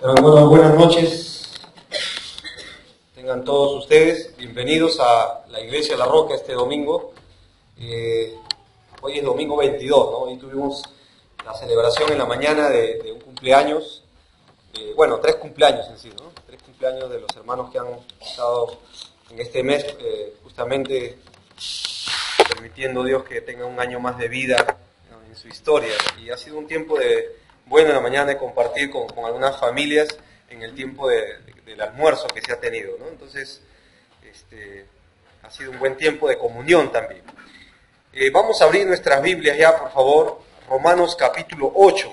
Bueno, buenas noches. Tengan todos ustedes bienvenidos a la Iglesia La Roca este domingo. Hoy es domingo 22, ¿no? Hoy tuvimos la celebración en la mañana de un cumpleaños. Bueno, 3 cumpleaños en sí, ¿no? 3 cumpleaños de los hermanos que han estado en este mes, justamente permitiendo Dios que tengan un año más de vida, ¿no?, en su historia. Y ha sido un tiempo bueno en la mañana de compartir con algunas familias en el tiempo del almuerzo que se ha tenido, ¿no? Entonces, ha sido un buen tiempo de comunión también. Vamos a abrir nuestras Biblias ya, por favor, Romanos capítulo 8.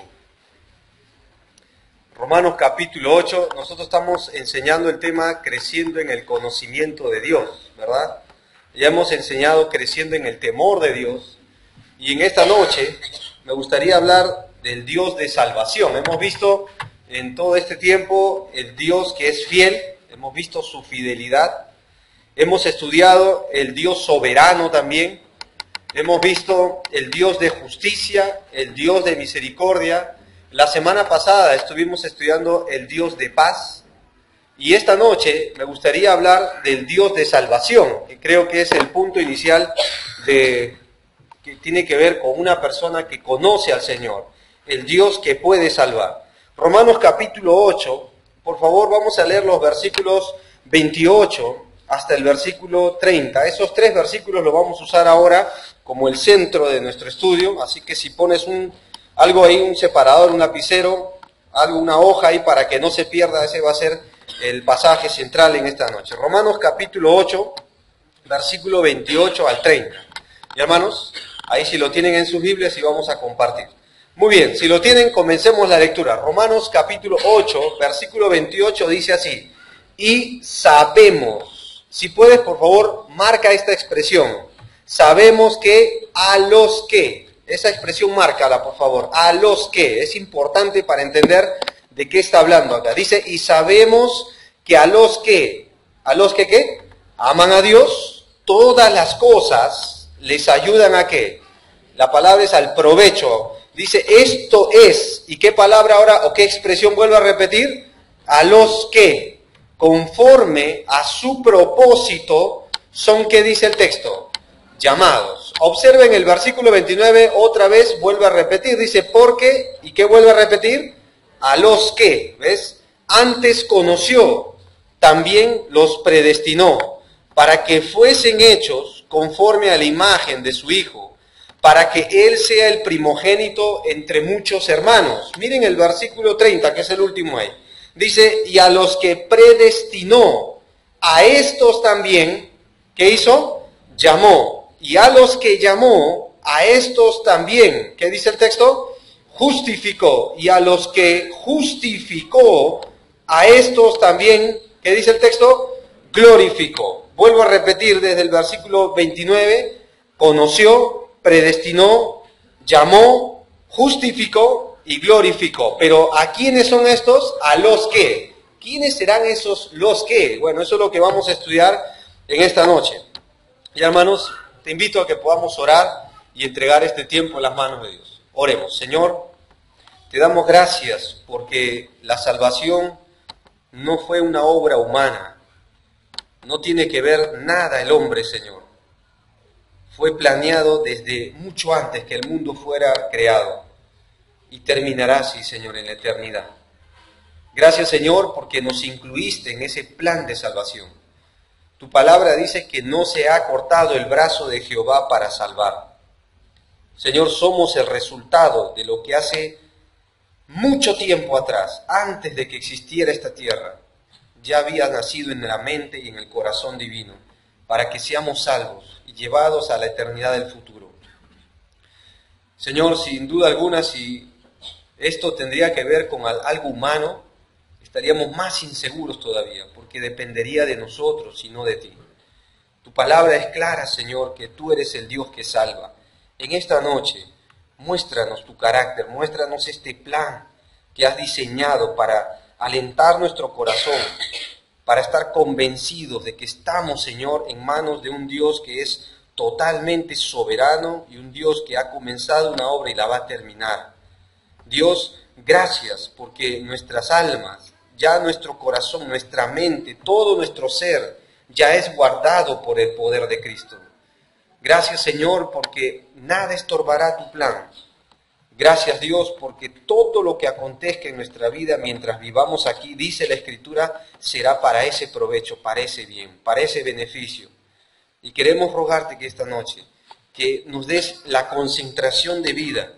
Romanos capítulo 8, nosotros estamos enseñando el tema creciendo en el conocimiento de Dios, ¿verdad? Ya hemos enseñado creciendo en el temor de Dios, y en esta noche me gustaría hablar del Dios de salvación. Hemos visto en todo este tiempo el Dios que es fiel, hemos visto su fidelidad, hemos estudiado el Dios soberano también, hemos visto el Dios de justicia, el Dios de misericordia. La semana pasada estuvimos estudiando el Dios de paz, y esta noche me gustaría hablar del Dios de salvación, que creo que es el punto inicial que tiene que ver con una persona que conoce al Señor, el Dios que puede salvar. Romanos capítulo 8, por favor vamos a leer los versículos 28 hasta el versículo 30. Esos 3 versículos los vamos a usar ahora como el centro de nuestro estudio, así que si pones algo ahí, un separador, un lapicero, una hoja ahí para que no se pierda, ese va a ser el pasaje central en esta noche. Romanos capítulo 8, versículo 28 al 30. Y hermanos, ahí si lo tienen en sus Biblias y vamos a compartir. Muy bien, si lo tienen, comencemos la lectura. Romanos capítulo 8, versículo 28 dice así: y sabemos, si puedes por favor marca esta expresión, sabemos que a los que, esa expresión márcala por favor, a los que, es importante para entender de qué está hablando acá. Dice, y sabemos que a los que ¿qué? Aman a Dios, todas las cosas les ayudan a ¿qué? La palabra es al provecho. Dice, esto es, ¿y qué palabra ahora o qué expresión vuelve a repetir? A los que, conforme a su propósito, son, ¿qué dice el texto? Llamados. Observen el versículo 29, otra vez vuelve a repetir, dice, porque, ¿y qué vuelve a repetir? A los que, ¿ves? Antes conoció, también los predestinó, para que fuesen hechos conforme a la imagen de su Hijo, para que Él sea el primogénito entre muchos hermanos. Miren el versículo 30, que es el último ahí. Dice, y a los que predestinó, a estos también, ¿qué hizo? Llamó. Y a los que llamó, a estos también, ¿qué dice el texto? Justificó. Y a los que justificó, a estos también, ¿qué dice el texto? Glorificó. Vuelvo a repetir desde el versículo 29, conoció, predestinó, llamó, justificó y glorificó. Pero ¿a quiénes son estos? A los que. ¿Quiénes serán esos los que? Bueno, eso es lo que vamos a estudiar en esta noche. Y hermanos, te invito a que podamos orar y entregar este tiempo en las manos de Dios. Oremos. Señor, te damos gracias porque la salvación no fue una obra humana. No tiene que ver nada el hombre, Señor. Fue planeado desde mucho antes que el mundo fuera creado y terminará así, Señor, en la eternidad. Gracias, Señor, porque nos incluiste en ese plan de salvación. Tu palabra dice que no se ha cortado el brazo de Jehová para salvar. Señor, somos el resultado de lo que hace mucho tiempo atrás, antes de que existiera esta tierra, ya había nacido en la mente y en el corazón divino, para que seamos salvos y llevados a la eternidad del futuro. Señor, sin duda alguna, si esto tendría que ver con algo humano, estaríamos más inseguros todavía, porque dependería de nosotros y no de ti. Tu palabra es clara, Señor, que tú eres el Dios que salva. En esta noche, muéstranos tu carácter, muéstranos este plan que has diseñado para alentar nuestro corazón, para estar convencidos de que estamos, Señor, en manos de un Dios que es totalmente soberano y un Dios que ha comenzado una obra y la va a terminar. Dios, gracias porque nuestras almas ya nuestro corazón, nuestra mente, todo nuestro ser ya es guardado por el poder de Cristo. Gracias, Señor, porque nada estorbará tu plan. Gracias, Dios, porque todo lo que acontezca en nuestra vida mientras vivamos aquí, dice la Escritura, será para ese provecho, para ese bien, para ese beneficio. Y queremos rogarte que esta noche, que nos des la concentración de vida,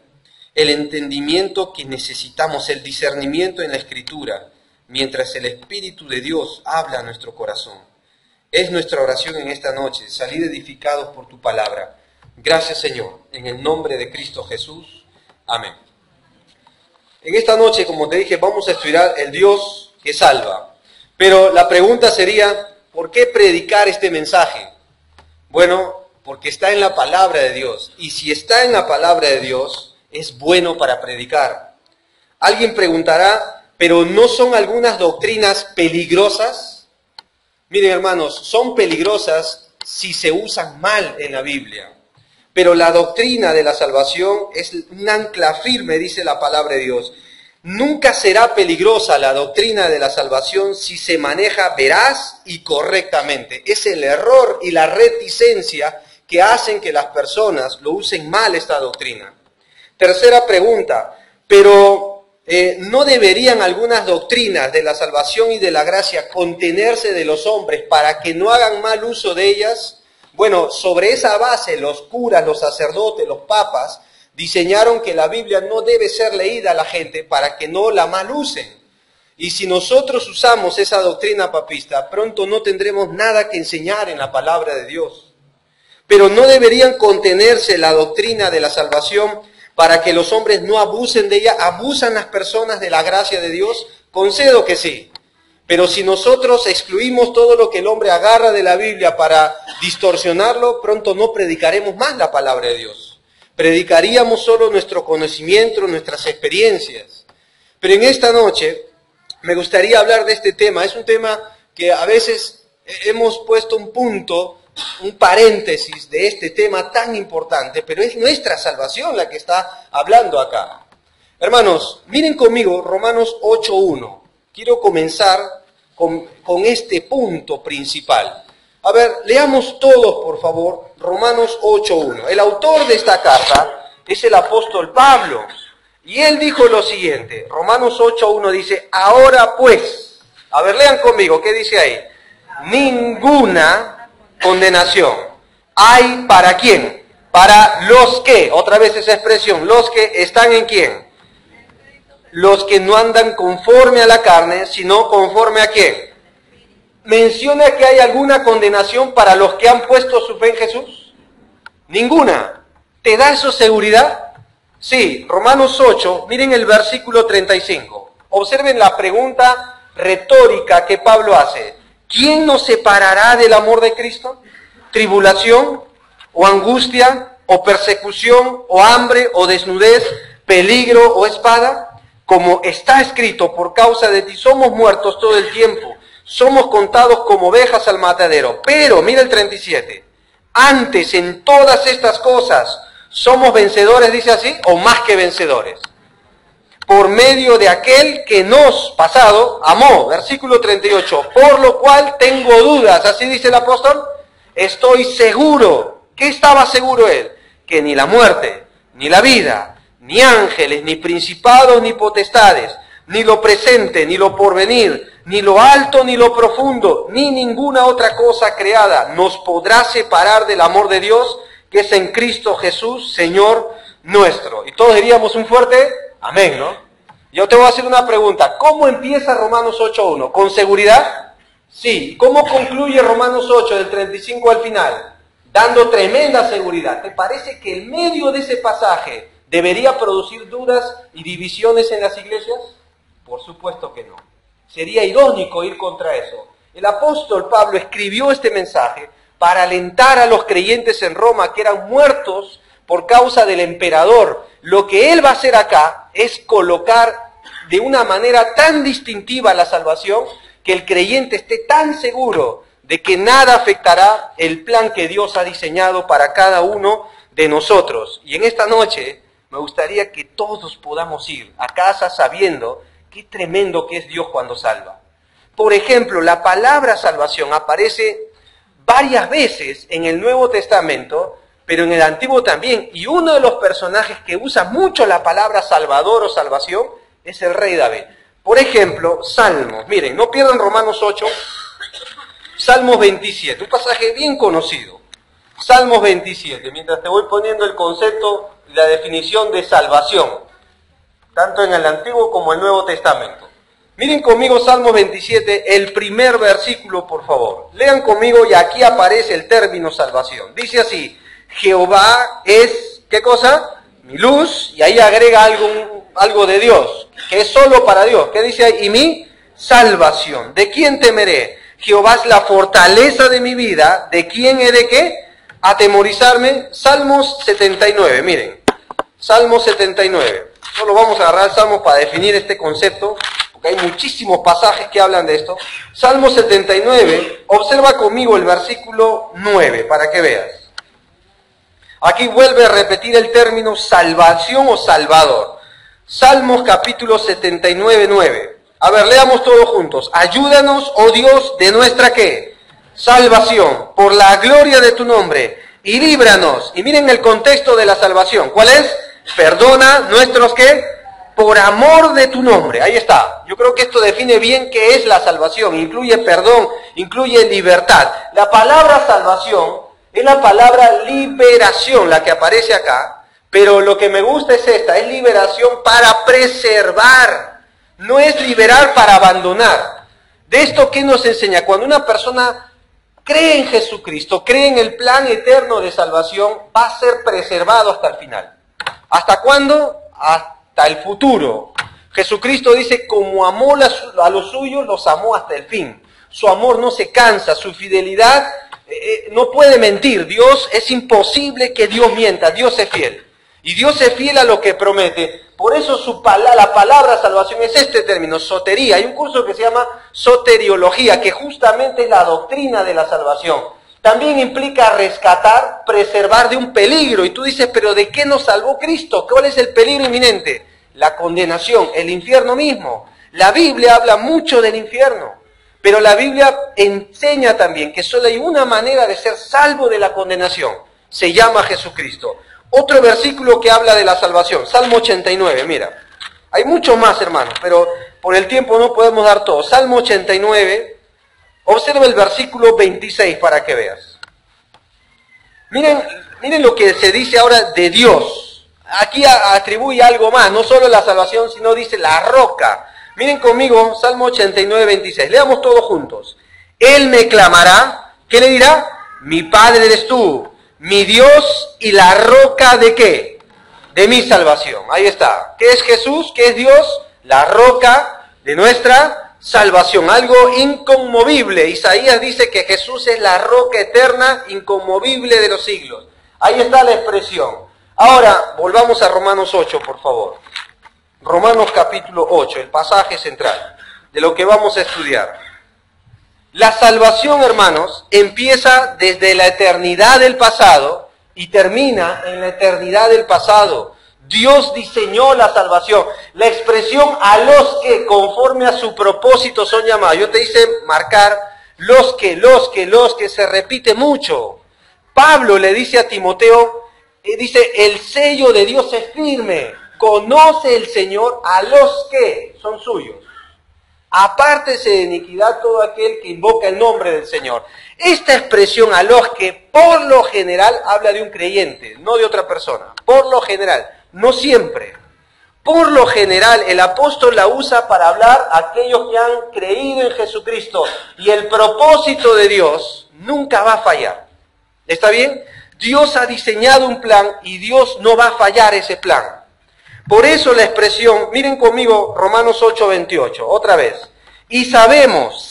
el entendimiento que necesitamos, el discernimiento en la Escritura, mientras el Espíritu de Dios habla a nuestro corazón. Es nuestra oración en esta noche, salir edificados por tu palabra. Gracias, Señor, en el nombre de Cristo Jesús. Amén. En esta noche, como te dije, vamos a estudiar el Dios que salva. Pero la pregunta sería, ¿por qué predicar este mensaje? Bueno, porque está en la palabra de Dios. Y si está en la palabra de Dios, es bueno para predicar. Alguien preguntará, ¿pero no son algunas doctrinas peligrosas? Miren, hermanos, son peligrosas si se usan mal en la Biblia. Pero la doctrina de la salvación es un ancla firme, dice la palabra de Dios. Nunca será peligrosa la doctrina de la salvación si se maneja veraz y correctamente. Es el error y la reticencia que hacen que las personas lo usen mal esta doctrina. Tercera pregunta, pero ¿no deberían algunas doctrinas de la salvación y de la gracia contenerse de los hombres para que no hagan mal uso de ellas? Bueno, sobre esa base los curas, los sacerdotes, los papas diseñaron que la Biblia no debe ser leída a la gente para que no la mal usen. Y si nosotros usamos esa doctrina papista, pronto no tendremos nada que enseñar en la palabra de Dios. Pero no deberían contenerse la doctrina de la salvación para que los hombres no abusen de ella. ¿Abusan las personas de la gracia de Dios? Concedo que sí. Pero si nosotros excluimos todo lo que el hombre agarra de la Biblia para distorsionarlo, pronto no predicaremos más la palabra de Dios. Predicaríamos solo nuestro conocimiento, nuestras experiencias. Pero en esta noche me gustaría hablar de este tema. Es un tema que a veces hemos puesto un punto, un paréntesis de este tema tan importante, pero es nuestra salvación la que está hablando acá. Hermanos, miren conmigo Romanos 8:1. Quiero comenzar con este punto principal. A ver, leamos todos, por favor, Romanos 8:1. El autor de esta carta es el apóstol Pablo. Y él dijo lo siguiente, Romanos 8:1 dice, ahora pues, a ver, lean conmigo, ¿qué dice ahí? Ninguna condenación hay para quién, para los que, otra vez esa expresión, los que están en quién, los que no andan conforme a la carne, sino conforme a quién. ¿Menciona que hay alguna condenación para los que han puesto su fe en Jesús? Ninguna. ¿Te da eso seguridad? Sí, Romanos 8, miren el versículo 35. Observen la pregunta retórica que Pablo hace. ¿Quién nos separará del amor de Cristo? ¿Tribulación, o angustia, o persecución, o hambre, o desnudez, peligro o espada? Como está escrito, por causa de ti somos muertos todo el tiempo, somos contados como ovejas al matadero. Pero, mira el 37, antes en todas estas cosas somos vencedores, dice así, o más que vencedores, por medio de aquel que nos, pasado, amó. Versículo 38, por lo cual tengo dudas, así dice el apóstol, estoy seguro. ¿Qué estaba seguro él? Que ni la muerte, ni la vida, ni ángeles, ni principados, ni potestades, ni lo presente, ni lo porvenir, ni lo alto, ni lo profundo, ni ninguna otra cosa creada nos podrá separar del amor de Dios, que es en Cristo Jesús, Señor nuestro. Y todos diríamos un fuerte amén, ¿no? Yo te voy a hacer una pregunta. ¿Cómo empieza Romanos 8.1? ¿Con seguridad? Sí. ¿Y cómo concluye Romanos 8 del 35 al final? Dando tremenda seguridad. ¿Te parece que el medio de ese pasaje debería producir dudas y divisiones en las iglesias? Por supuesto que no. Sería irónico ir contra eso. El apóstol Pablo escribió este mensaje para alentar a los creyentes en Roma que eran muertos por causa del emperador. Lo que él va a hacer acá es colocar de una manera tan distintiva la salvación que el creyente esté tan seguro de que nada afectará el plan que Dios ha diseñado para cada uno de nosotros. Y en esta noche me gustaría que todos podamos ir a casa sabiendo qué tremendo que es Dios cuando salva. Por ejemplo, la palabra salvación aparece varias veces en el Nuevo Testamento, pero en el Antiguo también. Y uno de los personajes que usa mucho la palabra salvador o salvación es el rey David. Por ejemplo, Salmos. Miren, no pierdan Romanos 8, Salmos 27, un pasaje bien conocido. Salmos 27, mientras te voy poniendo el concepto y la definición de salvación, tanto en el Antiguo como en el Nuevo Testamento. Miren conmigo Salmos 27, el primer versículo, por favor. Lean conmigo y aquí aparece el término salvación. Dice así: Jehová es, ¿qué cosa? Mi luz, y ahí agrega algo de Dios, que es solo para Dios. ¿Qué dice ahí? Y mi salvación. ¿De quién temeré? Jehová es la fortaleza de mi vida. ¿De quién he de qué? Atemorizarme. Salmos 79, miren. Salmos 79. Solo vamos a agarrar Salmos para definir este concepto, porque hay muchísimos pasajes que hablan de esto. Salmos 79, observa conmigo el versículo 9, para que veas. Aquí vuelve a repetir el término salvación o salvador. Salmos capítulo 79, 9. A ver, leamos todos juntos. Ayúdanos, oh Dios, de nuestra ¿qué? Salvación, por la gloria de tu nombre, y líbranos. Y miren el contexto de la salvación. ¿Cuál es? Perdona nuestros ¿qué? Por amor de tu nombre. Ahí está. Yo creo que esto define bien qué es la salvación. Incluye perdón, incluye libertad. La palabra salvación es la palabra liberación, la que aparece acá, pero lo que me gusta es esta, es liberación para preservar, no es liberar para abandonar. ¿De esto qué nos enseña? Cuando una persona cree en Jesucristo, cree en el plan eterno de salvación, va a ser preservado hasta el final. ¿Hasta cuándo? Hasta el futuro. Jesucristo dice, como amó a los suyos, los amó hasta el fin. Su amor no se cansa, su fidelidad no puede mentir. Dios, es imposible que Dios mienta, Dios es fiel. Y Dios es fiel a lo que promete. Por eso la palabra salvación es este término, sotería. Hay un curso que se llama soteriología, que justamente es la doctrina de la salvación. También implica rescatar, preservar de un peligro. Y tú dices, ¿pero de qué nos salvó Cristo? ¿Cuál es el peligro inminente? La condenación, el infierno mismo. La Biblia habla mucho del infierno. Pero la Biblia enseña también que solo hay una manera de ser salvo de la condenación. Se llama Jesucristo. Otro versículo que habla de la salvación, Salmo 89, mira. Hay mucho más, hermanos, pero por el tiempo no podemos dar todo. Salmo 89, observa el versículo 26 para que veas. Miren lo que se dice ahora de Dios. Aquí atribuye algo más, no solo la salvación, sino dice la roca. Miren conmigo, Salmo 89, 26. Leamos todos juntos. Él me clamará, ¿qué le dirá? Mi Padre eres tú, mi Dios y la roca ¿de qué? De mi salvación. Ahí está. ¿Qué es Jesús? ¿Qué es Dios? La roca de nuestra salvación. Algo inconmovible. Isaías dice que Jesús es la roca eterna, inconmovible de los siglos. Ahí está la expresión. Ahora, volvamos a Romanos 8, por favor. Romanos capítulo 8, el pasaje central de lo que vamos a estudiar. La salvación, hermanos, empieza desde la eternidad del pasado y termina en la eternidad del pasado. Dios diseñó la salvación. La expresión a los que conforme a su propósito son llamados. Yo te hice marcar los que se repite mucho. Pablo le dice a Timoteo, dice, el sello de Dios es firme. Conoce el Señor a los que son suyos. Apártese de iniquidad todo aquel que invoca el nombre del Señor. Esta expresión a los que por lo general habla de un creyente, no de otra persona. Por lo general, no siempre. Por lo general el apóstol la usa para hablar a aquellos que han creído en Jesucristo. Y el propósito de Dios nunca va a fallar. ¿Está bien? Dios ha diseñado un plan y Dios no va a fallar ese plan. Por eso la expresión, miren conmigo Romanos 8, 28, otra vez. Y sabemos,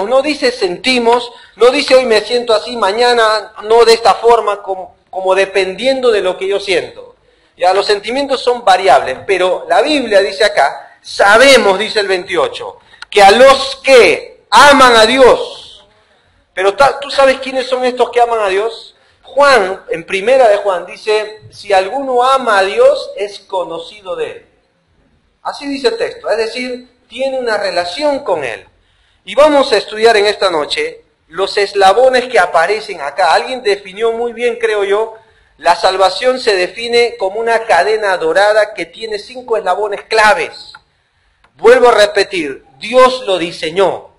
no dice sentimos, no dice hoy me siento así, mañana no de esta forma, como dependiendo de lo que yo siento. Ya los sentimientos son variables, pero la Biblia dice acá, sabemos, dice el 28, que a los que aman a Dios, pero ¿tú sabes quiénes son estos que aman a Dios? Juan, en primera de Juan, dice, si alguno ama a Dios, es conocido de él. Así dice el texto, es decir, tiene una relación con Él. Y vamos a estudiar en esta noche los eslabones que aparecen acá. Alguien definió muy bien, creo yo, la salvación se define como una cadena dorada que tiene 5 eslabones claves. Vuelvo a repetir, Dios lo diseñó,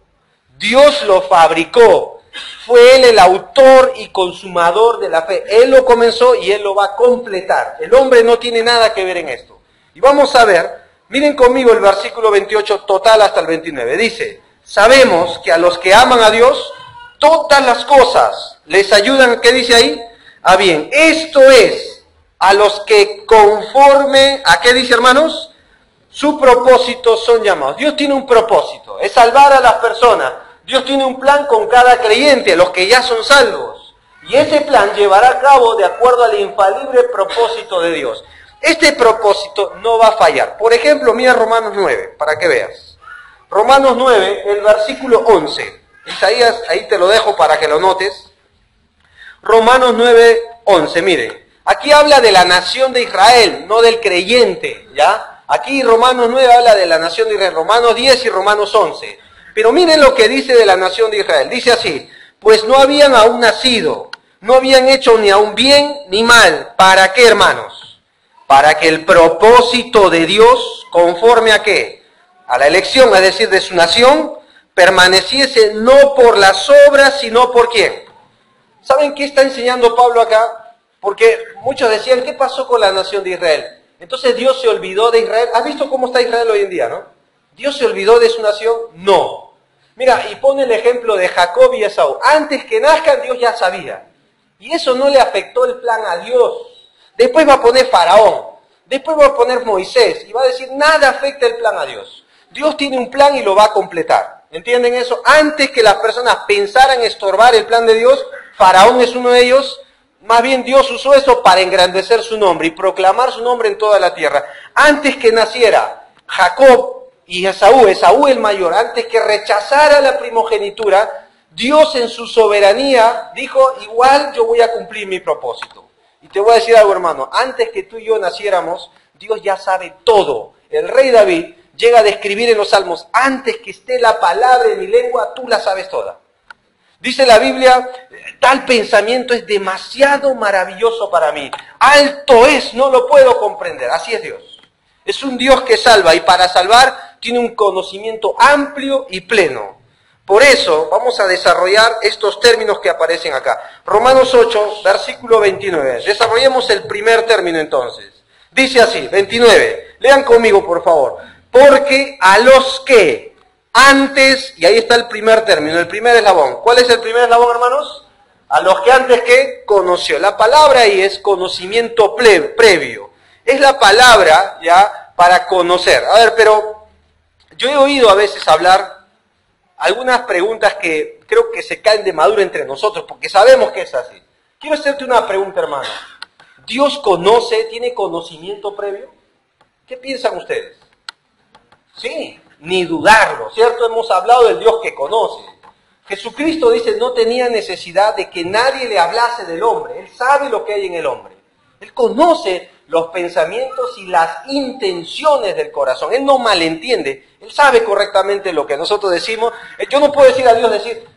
Dios lo fabricó, fue Él el autor y consumador de la fe. Él lo comenzó y Él lo va a completar. El hombre no tiene nada que ver en esto. Y vamos a ver, miren conmigo el versículo 28 total hasta el 29. Dice, sabemos que a los que aman a Dios, todas las cosas les ayudan, ¿qué dice ahí? A bien. Esto es, a los que conforme, ¿a qué dice, hermanos? Su propósito son llamados. Dios tiene un propósito, es salvar a las personas. Dios tiene un plan con cada creyente, los que ya son salvos. Y ese plan llevará a cabo de acuerdo al infalible propósito de Dios. Este propósito no va a fallar. Por ejemplo, mira Romanos 9, para que veas. Romanos 9, el versículo 11. Isaías, ahí te lo dejo para que lo notes. Romanos 9, 11, miren. Aquí habla de la nación de Israel, no del creyente, ¿ya? Aquí Romanos 9 habla de la nación de Israel, Romanos 10 y Romanos 11. Pero miren lo que dice de la nación de Israel. Dice así, pues no habían aún nacido, no habían hecho ni aún bien ni mal. ¿Para qué, hermanos? Para que el propósito de Dios, conforme a qué? A la elección, es decir, de su nación, permaneciese no por las obras, sino por quién. ¿Saben qué está enseñando Pablo acá? Porque muchos decían, ¿qué pasó con la nación de Israel? Entonces Dios se olvidó de Israel. ¿Has visto cómo está Israel hoy en día, no? ¿Dios se olvidó de su nación? No. Mira, y pone el ejemplo de Jacob y Esaú. Antes que nazcan, Dios ya sabía. Y eso no le afectó el plan a Dios. Después va a poner Faraón. Después va a poner Moisés. Y va a decir, nada afecta el plan a Dios. Dios tiene un plan y lo va a completar. ¿Entienden eso? Antes que las personas pensaran estorbar el plan de Dios, Faraón es uno de ellos. Más bien Dios usó eso para engrandecer su nombre y proclamar su nombre en toda la tierra. Antes que naciera Jacob y Esaú el mayor, antes que rechazara la primogenitura, Dios en su soberanía dijo, igual yo voy a cumplir mi propósito. Y te voy a decir algo, hermano, antes que tú y yo naciéramos, Dios ya sabe todo. El rey David llega a describir en los Salmos, antes que esté la palabra en mi lengua, tú la sabes toda. Dice la Biblia, tal pensamiento es demasiado maravilloso para mí. Alto es, no lo puedo comprender. Así es Dios. Es un Dios que salva y para salvar tiene un conocimiento amplio y pleno. Por eso vamos a desarrollar estos términos que aparecen acá. Romanos 8, versículo 29. Desarrollemos el primer término entonces. Dice así, 29. Lean conmigo, por favor. Porque a los que antes, y ahí está el primer término, el primer eslabón. ¿Cuál es el primer eslabón, hermanos? A los que antes que conoció. La palabra ahí es conocimiento previo. Es la palabra ya para conocer. A ver, pero yo he oído a veces hablar algunas preguntas que creo que se caen de maduro entre nosotros, porque sabemos que es así. Quiero hacerte una pregunta, hermano. ¿Dios conoce, tiene conocimiento previo? ¿Qué piensan ustedes? Sí, ni dudarlo, ¿cierto? Hemos hablado del Dios que conoce. Jesucristo dice, no tenía necesidad de que nadie le hablase del hombre. Él sabe lo que hay en el hombre. Él conoce los pensamientos y las intenciones del corazón. Él no malentiende. Él sabe correctamente lo que nosotros decimos. Yo no puedo decir a Dios,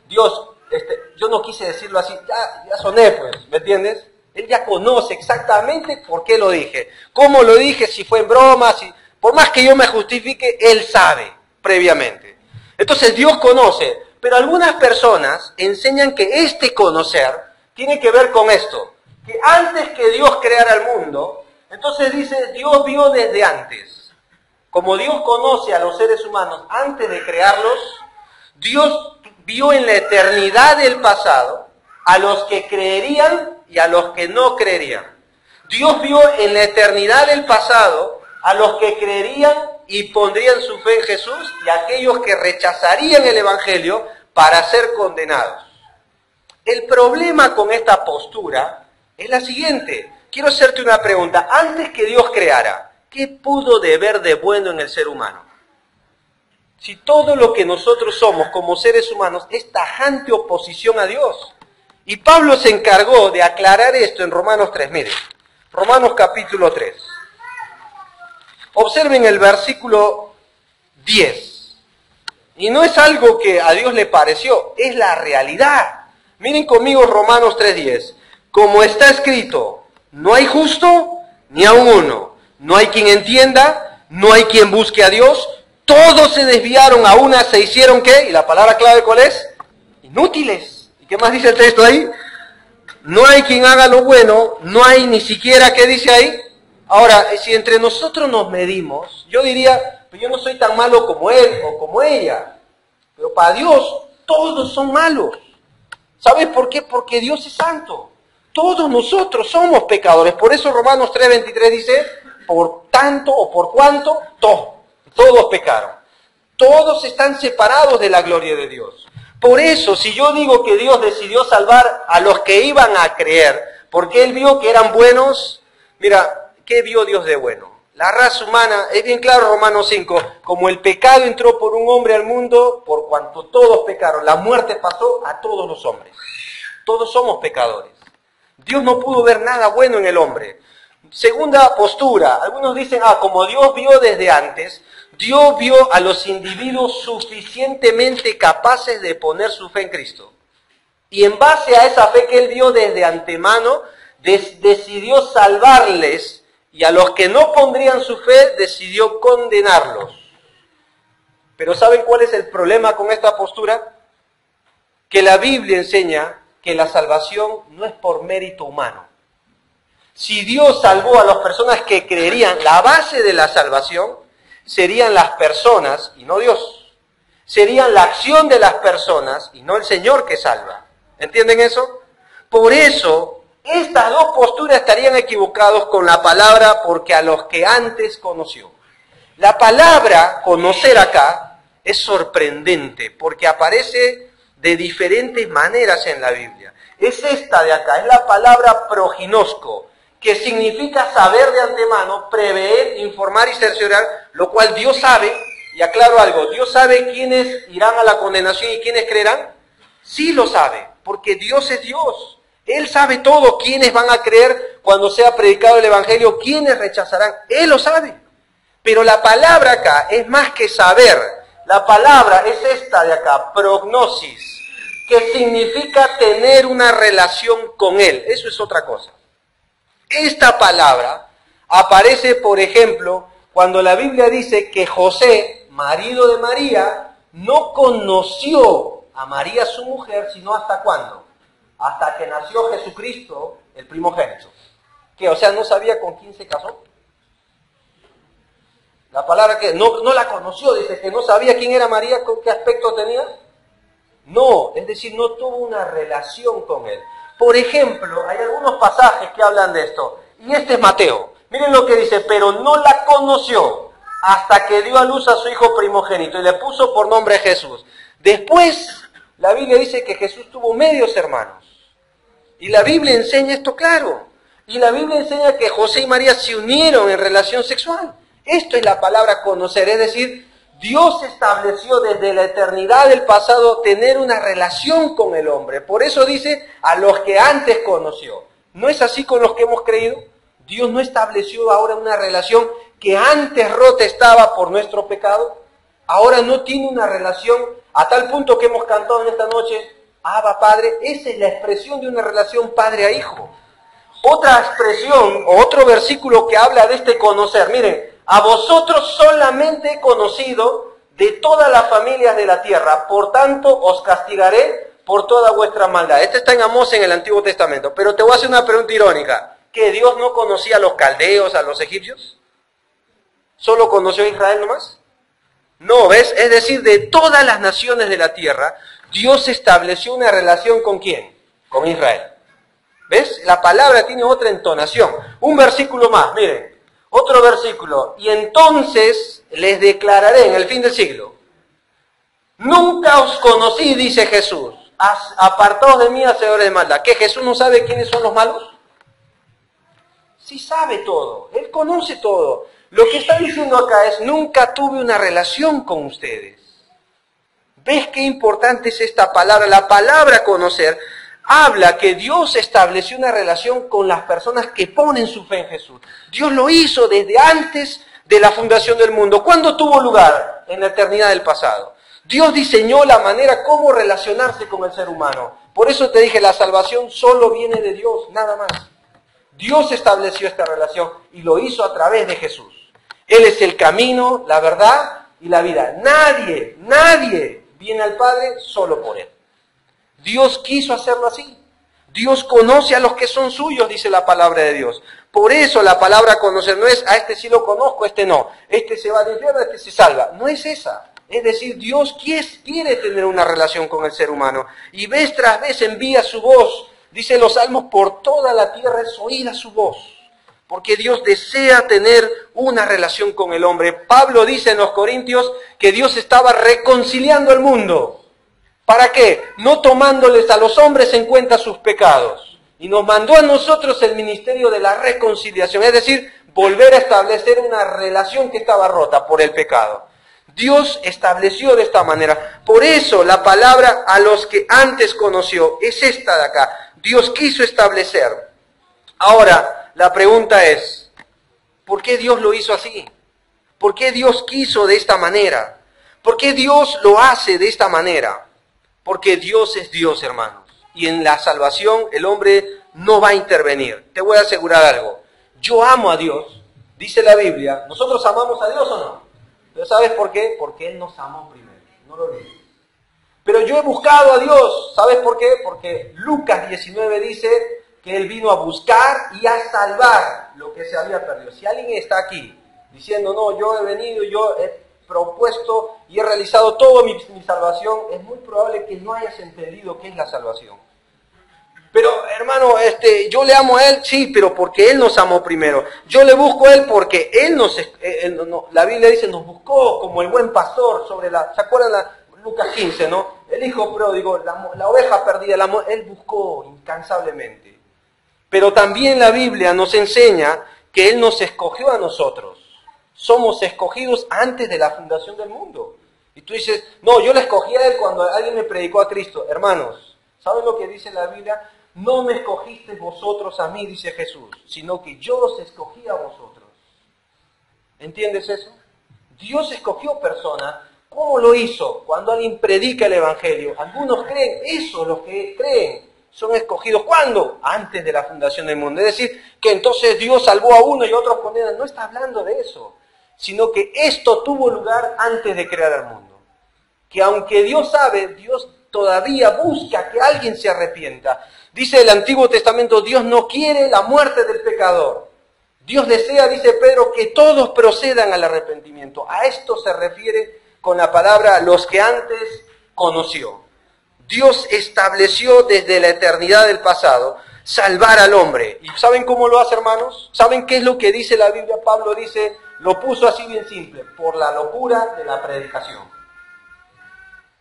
Dios, yo no quise decirlo así, ya soné, pues, ¿me entiendes? Él ya conoce exactamente por qué lo dije. Cómo lo dije, si fue en broma, por más que yo me justifique, Él sabe previamente. Entonces Dios conoce, pero algunas personas enseñan que este conocer tiene que ver con esto. Que antes que Dios creara el mundo, entonces dice, Dios vio desde antes. Como Dios conoce a los seres humanos antes de crearlos, Dios vio en la eternidad del pasado a los que creerían y a los que no creerían. Dios vio en la eternidad del pasado a los que creerían y pondrían su fe en Jesús y a aquellos que rechazarían el Evangelio para ser condenados. El problema con esta postura es la siguiente. Quiero hacerte una pregunta. Antes que Dios creara, ¿qué pudo de ver de bueno en el ser humano? Si todo lo que nosotros somos como seres humanos es tajante oposición a Dios. Y Pablo se encargó de aclarar esto en Romanos 3. Miren, Romanos capítulo 3. Observen el versículo 10. Y no es algo que a Dios le pareció, es la realidad. Miren conmigo Romanos 3:10. Como está escrito, no hay justo ni aun uno. No hay quien entienda, no hay quien busque a Dios. Todos se desviaron, a una se hicieron ¿qué? ¿Y la palabra clave cuál es? Inútiles. ¿Y qué más dice el texto ahí? No hay quien haga lo bueno, no hay ni siquiera, ¿qué dice ahí? Ahora, si entre nosotros nos medimos, yo diría, pues yo no soy tan malo como él o como ella. Pero para Dios, todos son malos. ¿Sabes por qué? Porque Dios es santo. Todos nosotros somos pecadores. Por eso Romanos 3:23 dice, por tanto o por cuanto, todos pecaron. Todos están separados de la gloria de Dios. Por eso, si yo digo que Dios decidió salvar a los que iban a creer, porque Él vio que eran buenos, mira, ¿qué vio Dios de bueno? La raza humana, es bien claro Romanos 5, como el pecado entró por un hombre al mundo, por cuanto todos pecaron, la muerte pasó a todos los hombres. Todos somos pecadores. Dios no pudo ver nada bueno en el hombre. Segunda postura, algunos dicen, como Dios vio desde antes, Dios vio a los individuos suficientemente capaces de poner su fe en Cristo. Y en base a esa fe que Él vio desde antemano, decidió salvarles, y a los que no pondrían su fe, decidió condenarlos. Pero ¿saben cuál es el problema con esta postura? Que la Biblia enseña que la salvación no es por mérito humano. Si Dios salvó a las personas que creerían, la base de la salvación serían las personas y no Dios. Serían la acción de las personas y no el Señor que salva. ¿Entienden eso? Por eso, estas dos posturas estarían equivocados con la palabra porque a los que antes conoció. La palabra conocer acá es sorprendente porque aparece de diferentes maneras en la Biblia. Es esta de acá, es la palabra proginosco, que significa saber de antemano, prever, informar y cerciorar, lo cual Dios sabe, y aclaro algo, Dios sabe quiénes irán a la condenación y quiénes creerán. Sí lo sabe, porque Dios es Dios. Él sabe todo, quiénes van a creer cuando sea predicado el Evangelio, quiénes rechazarán. Él lo sabe. Pero la palabra acá es más que saber. La palabra es esta de acá, prognosis, que significa tener una relación con Él. Eso es otra cosa. Esta palabra aparece, por ejemplo, cuando la Biblia dice que José, marido de María, no conoció a María su mujer, sino ¿hasta cuándo? Hasta que nació Jesucristo, el primogénito. ¿Qué? O sea, ¿no sabía con quién se casó? La palabra que no la conoció, dice que no sabía quién era María, con qué aspecto tenía. No, es decir, no tuvo una relación con él. Por ejemplo, hay algunos pasajes que hablan de esto, y este es Mateo. Miren lo que dice, pero no la conoció hasta que dio a luz a su hijo primogénito y le puso por nombre Jesús. Después, la Biblia dice que Jesús tuvo medios hermanos. Y la Biblia enseña esto claro. Y la Biblia enseña que José y María se unieron en relación sexual. Esto es la palabra conocer, es decir, Dios estableció desde la eternidad del pasado tener una relación con el hombre. Por eso dice, a los que antes conoció. ¿No es así con los que hemos creído? Dios no estableció ahora una relación que antes rota estaba por nuestro pecado. Ahora no tiene una relación a tal punto que hemos cantado en esta noche, Abba Padre. Esa es la expresión de una relación padre a hijo. Otra expresión o otro versículo que habla de este conocer. Miren, a vosotros solamente he conocido de todas las familias de la tierra, por tanto os castigaré por toda vuestra maldad. Este está en Amós en el Antiguo Testamento, pero te voy a hacer una pregunta irónica. ¿Que Dios no conocía a los caldeos, a los egipcios? ¿Solo conoció a Israel nomás? No, ¿ves? Es decir, de todas las naciones de la tierra, Dios estableció una relación ¿con quién? Con Israel. ¿Ves? La palabra tiene otra entonación. Un versículo más, miren. Otro versículo, y entonces les declararé en el fin del siglo, nunca os conocí, dice Jesús, apartaos de mí, hacedores de maldad. ¿Que Jesús no sabe quiénes son los malos? Sí sabe todo, Él conoce todo. Lo que está diciendo acá es, nunca tuve una relación con ustedes. ¿Ves qué importante es esta palabra? La palabra conocer habla que Dios estableció una relación con las personas que ponen su fe en Jesús. Dios lo hizo desde antes de la fundación del mundo. ¿Cuándo tuvo lugar? En la eternidad del pasado. Dios diseñó la manera cómo relacionarse con el ser humano. Por eso te dije, la salvación solo viene de Dios, nada más. Dios estableció esta relación y lo hizo a través de Jesús. Él es el camino, la verdad y la vida. Nadie viene al Padre solo por Él. Dios quiso hacerlo así. Dios conoce a los que son suyos, dice la palabra de Dios. Por eso la palabra conocer no es, a este sí lo conozco, a este no. Este se va al infierno, este se salva. No es esa. Es decir, Dios quiere tener una relación con el ser humano. Y vez tras vez envía su voz. Dice los salmos, por toda la tierra es oída su voz. Porque Dios desea tener una relación con el hombre. Pablo dice en los Corintios que Dios estaba reconciliando el mundo. ¿Para qué? No tomándoles a los hombres en cuenta sus pecados. Y nos mandó a nosotros el ministerio de la reconciliación. Es decir, volver a establecer una relación que estaba rota por el pecado. Dios estableció de esta manera. Por eso la palabra a los que antes conoció es esta de acá. Dios quiso establecer. Ahora, la pregunta es, ¿por qué Dios lo hizo así? ¿Por qué Dios quiso de esta manera? ¿Por qué Dios lo hace de esta manera? Porque Dios es Dios, hermanos. Y en la salvación el hombre no va a intervenir. Te voy a asegurar algo. Yo amo a Dios, dice la Biblia. ¿Nosotros amamos a Dios o no? ¿Pero sabes por qué? Porque Él nos amó primero. No lo olvides. Pero yo he buscado a Dios. ¿Sabes por qué? Porque Lucas 19 dice que Él vino a buscar y a salvar lo que se había perdido. Si alguien está aquí diciendo, no, yo he venido, yo he propuesto y he realizado toda mi salvación, es muy probable que no hayas entendido qué es la salvación. Pero hermano, yo le amo a Él, sí, pero porque Él nos amó primero. Yo le busco a Él porque Él la Biblia dice, nos buscó como el buen pastor sobre ¿se acuerdan Lucas 15, no? El hijo pródigo, la oveja perdida, Él buscó incansablemente. Pero también la Biblia nos enseña que Él nos escogió a nosotros. Somos escogidos antes de la fundación del mundo. Y tú dices, no, yo le escogí a Él cuando alguien me predicó a Cristo. Hermanos, ¿saben lo que dice la Biblia? No me escogisteis vosotros a mí, dice Jesús, sino que yo os escogí a vosotros. ¿Entiendes eso? Dios escogió personas. ¿Cómo lo hizo? Cuando alguien predica el Evangelio. Algunos creen eso, los que creen son escogidos. ¿Cuándo? Antes de la fundación del mundo. Es decir, que entonces Dios salvó a uno y a otros condenan. No está hablando de eso, sino que esto tuvo lugar antes de crear el mundo. Que aunque Dios sabe, Dios todavía busca que alguien se arrepienta. Dice el Antiguo Testamento, Dios no quiere la muerte del pecador. Dios desea, dice Pedro, que todos procedan al arrepentimiento. A esto se refiere con la palabra los que antes conoció. Dios estableció desde la eternidad del pasado salvar al hombre. ¿Y saben cómo lo hace, hermanos? ¿Saben qué es lo que dice la Biblia? Pablo dice, lo puso así bien simple, por la locura de la predicación.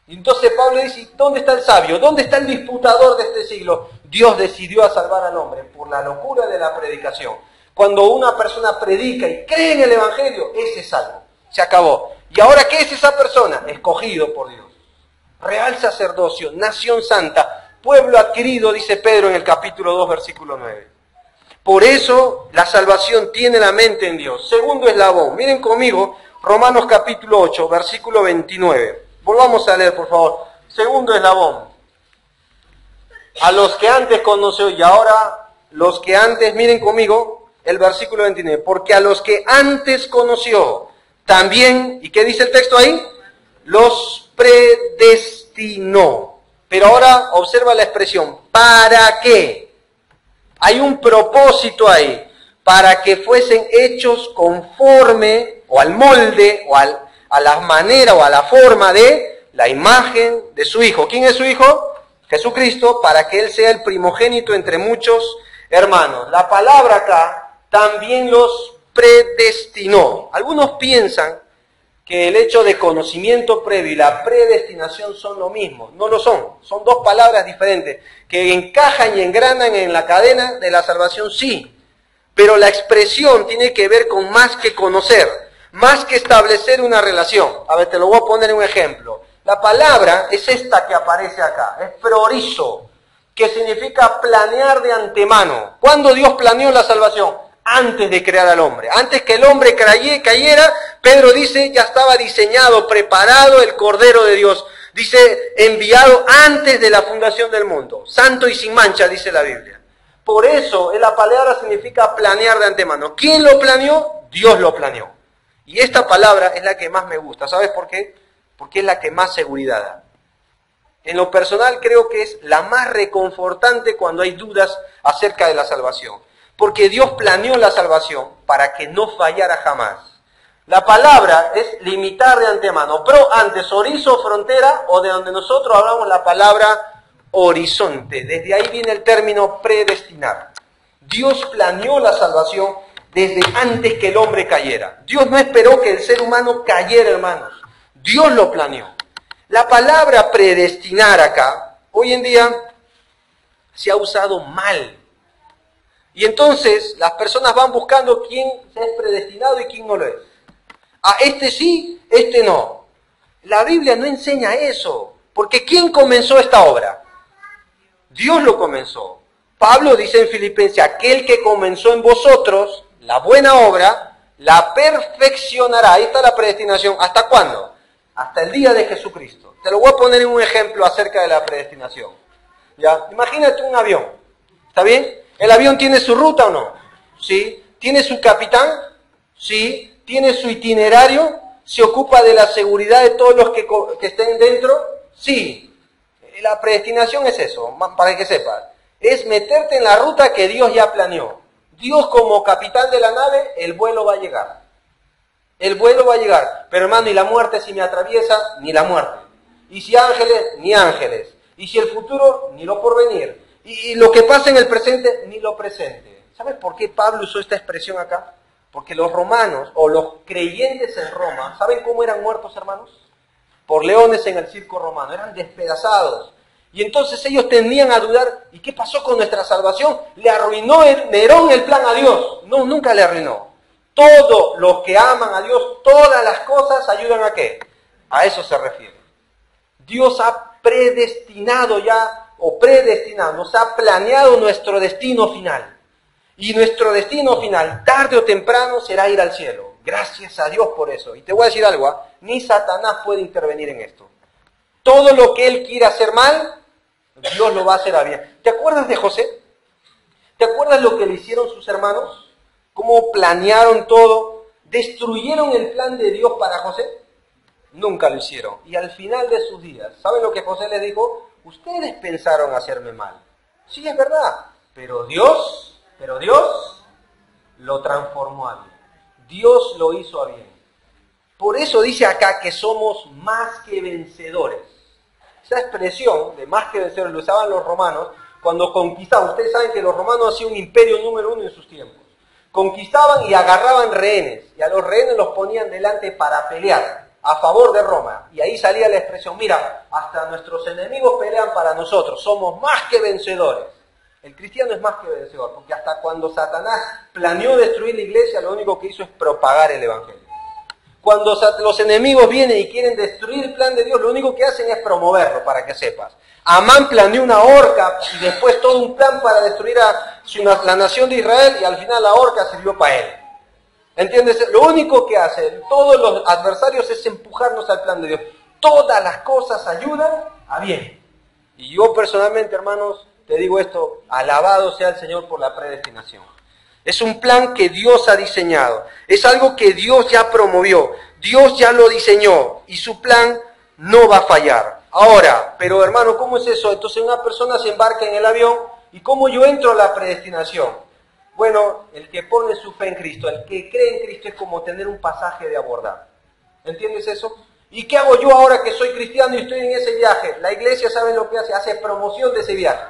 Y entonces Pablo dice, ¿dónde está el sabio? ¿Dónde está el disputador de este siglo? Dios decidió a salvar al hombre por la locura de la predicación. Cuando una persona predica y cree en el Evangelio, ese es salvo. Se acabó. ¿Y ahora qué es esa persona? Escogido por Dios. Real sacerdocio, nación santa, pueblo adquirido, dice Pedro en el capítulo 2, versículo 9. Por eso la salvación tiene la mente en Dios. Segundo eslabón. Miren conmigo, Romanos capítulo 8, versículo 29. Volvamos a leer, por favor. Segundo eslabón. A los que antes conoció y ahora los que antes, miren conmigo el versículo 29. Porque a los que antes conoció, también, ¿y qué dice el texto ahí? Los predestinó. Pero ahora observa la expresión, ¿para qué? Hay un propósito ahí, para que fuesen hechos conforme, o al molde, o a la manera, o a la forma de la imagen de su Hijo. ¿Quién es su Hijo? Jesucristo, para que Él sea el primogénito entre muchos hermanos. La palabra acá también los predestinó. Algunos piensan que el hecho de conocimiento previo y la predestinación son lo mismo. No lo son. Son dos palabras diferentes que encajan y engranan en la cadena de la salvación, sí. Pero la expresión tiene que ver con más que conocer, más que establecer una relación. A ver, te lo voy a poner en un ejemplo. La palabra es esta que aparece acá, es priorizo, que significa planear de antemano. ¿Cuándo Dios planeó la salvación? antes de crear al hombre. Antes que el hombre cayera, Pedro dice, ya estaba diseñado, preparado el Cordero de Dios. Dice, enviado antes de la fundación del mundo. Santo y sin mancha, dice la Biblia. Por eso, la palabra significa planear de antemano. ¿Quién lo planeó? Dios lo planeó. Y esta palabra es la que más me gusta. ¿Sabes por qué? Porque es la que más seguridad da. En lo personal creo que es la más reconfortante cuando hay dudas acerca de la salvación. Porque Dios planeó la salvación para que no fallara jamás. La palabra es limitar de antemano. Pro antes, horizo, frontera, o de donde nosotros hablamos la palabra horizonte. Desde ahí viene el término predestinar. Dios planeó la salvación desde antes que el hombre cayera. Dios no esperó que el ser humano cayera, hermanos. Dios lo planeó. La palabra predestinar acá, hoy en día, se ha usado mal. Y entonces las personas van buscando quién es predestinado y quién no lo es. A este sí, este no. La Biblia no enseña eso. Porque ¿quién comenzó esta obra? Dios lo comenzó. Pablo dice en Filipenses, aquel que comenzó en vosotros la buena obra, la perfeccionará. Ahí está la predestinación. ¿Hasta cuándo? Hasta el día de Jesucristo. Te lo voy a poner en un ejemplo acerca de la predestinación. ¿Ya? Imagínate un avión. ¿Está bien? ¿El avión tiene su ruta o no? ¿Sí? ¿Tiene su capitán? ¿Sí? ¿Tiene su itinerario? ¿Se ocupa de la seguridad de todos los que estén dentro? Sí. La predestinación es eso, para que sepas. Es meterte en la ruta que Dios ya planeó. Dios como capitán de la nave, el vuelo va a llegar. El vuelo va a llegar. Pero hermano, ¿y la muerte si me atraviesa? Ni la muerte. ¿Y si ángeles? Ni ángeles. ¿Y si el futuro? Ni lo porvenir. ¿Y lo que pasa en el presente? Ni lo presente. ¿Sabes por qué Pablo usó esta expresión acá? Porque los romanos, o los creyentes en Roma, ¿saben cómo eran muertos, hermanos? Por leones en el circo romano. Eran despedazados. Y entonces ellos tendían a dudar, ¿y qué pasó con nuestra salvación? ¿Le arruinó Nerón el plan a Dios? No, nunca le arruinó. Todos los que aman a Dios, todas las cosas ayudan a ¿qué? A eso se refiere. Dios ha predestinado ya, o predestinado, nos ha planeado nuestro destino final. Y nuestro destino final, tarde o temprano, será ir al cielo. Gracias a Dios por eso. Y te voy a decir algo, ni Satanás puede intervenir en esto. Todo lo que él quiera hacer mal, Dios lo va a hacer a bien. ¿Te acuerdas de José? ¿Te acuerdas lo que le hicieron sus hermanos? ¿Cómo planearon todo? ¿Destruyeron el plan de Dios para José? Nunca lo hicieron. Y al final de sus días, ¿saben lo que José les dijo? Ustedes pensaron hacerme mal. Sí, es verdad. Pero Dios lo transformó a bien. Dios lo hizo a bien. Por eso dice acá que somos más que vencedores. Esa expresión de más que vencedores lo usaban los romanos cuando conquistaban. Ustedes saben que los romanos han sido un imperio número uno en sus tiempos. Conquistaban y agarraban rehenes, y a los rehenes los ponían delante para pelear a favor de Roma. Y ahí salía la expresión, mira, hasta nuestros enemigos pelean para nosotros, somos más que vencedores. El cristiano es más que vencedor, porque hasta cuando Satanás planeó destruir la iglesia, lo único que hizo es propagar el evangelio. Cuando los enemigos vienen y quieren destruir el plan de Dios, lo único que hacen es promoverlo, para que sepas. Amán planeó una horca y después todo un plan para destruir a la nación de Israel, y al final la horca sirvió para él. ¿Entiendes? Lo único que hacen todos los adversarios es empujarnos al plan de Dios. Todas las cosas ayudan a bien. Y yo personalmente, hermanos, te digo esto, alabado sea el Señor por la predestinación. Es un plan que Dios ha diseñado. Es algo que Dios ya promovió. Dios ya lo diseñó y su plan no va a fallar. Ahora, pero hermano, ¿cómo es eso? Entonces una persona se embarca en el avión y ¿cómo yo entro a la predestinación? Bueno, el que pone su fe en Cristo, el que cree en Cristo es como tener un pasaje de abordar. ¿Entiendes eso? ¿Y qué hago yo ahora que soy cristiano y estoy en ese viaje? La iglesia, ¿sabe lo que hace? Hace promoción de ese viaje.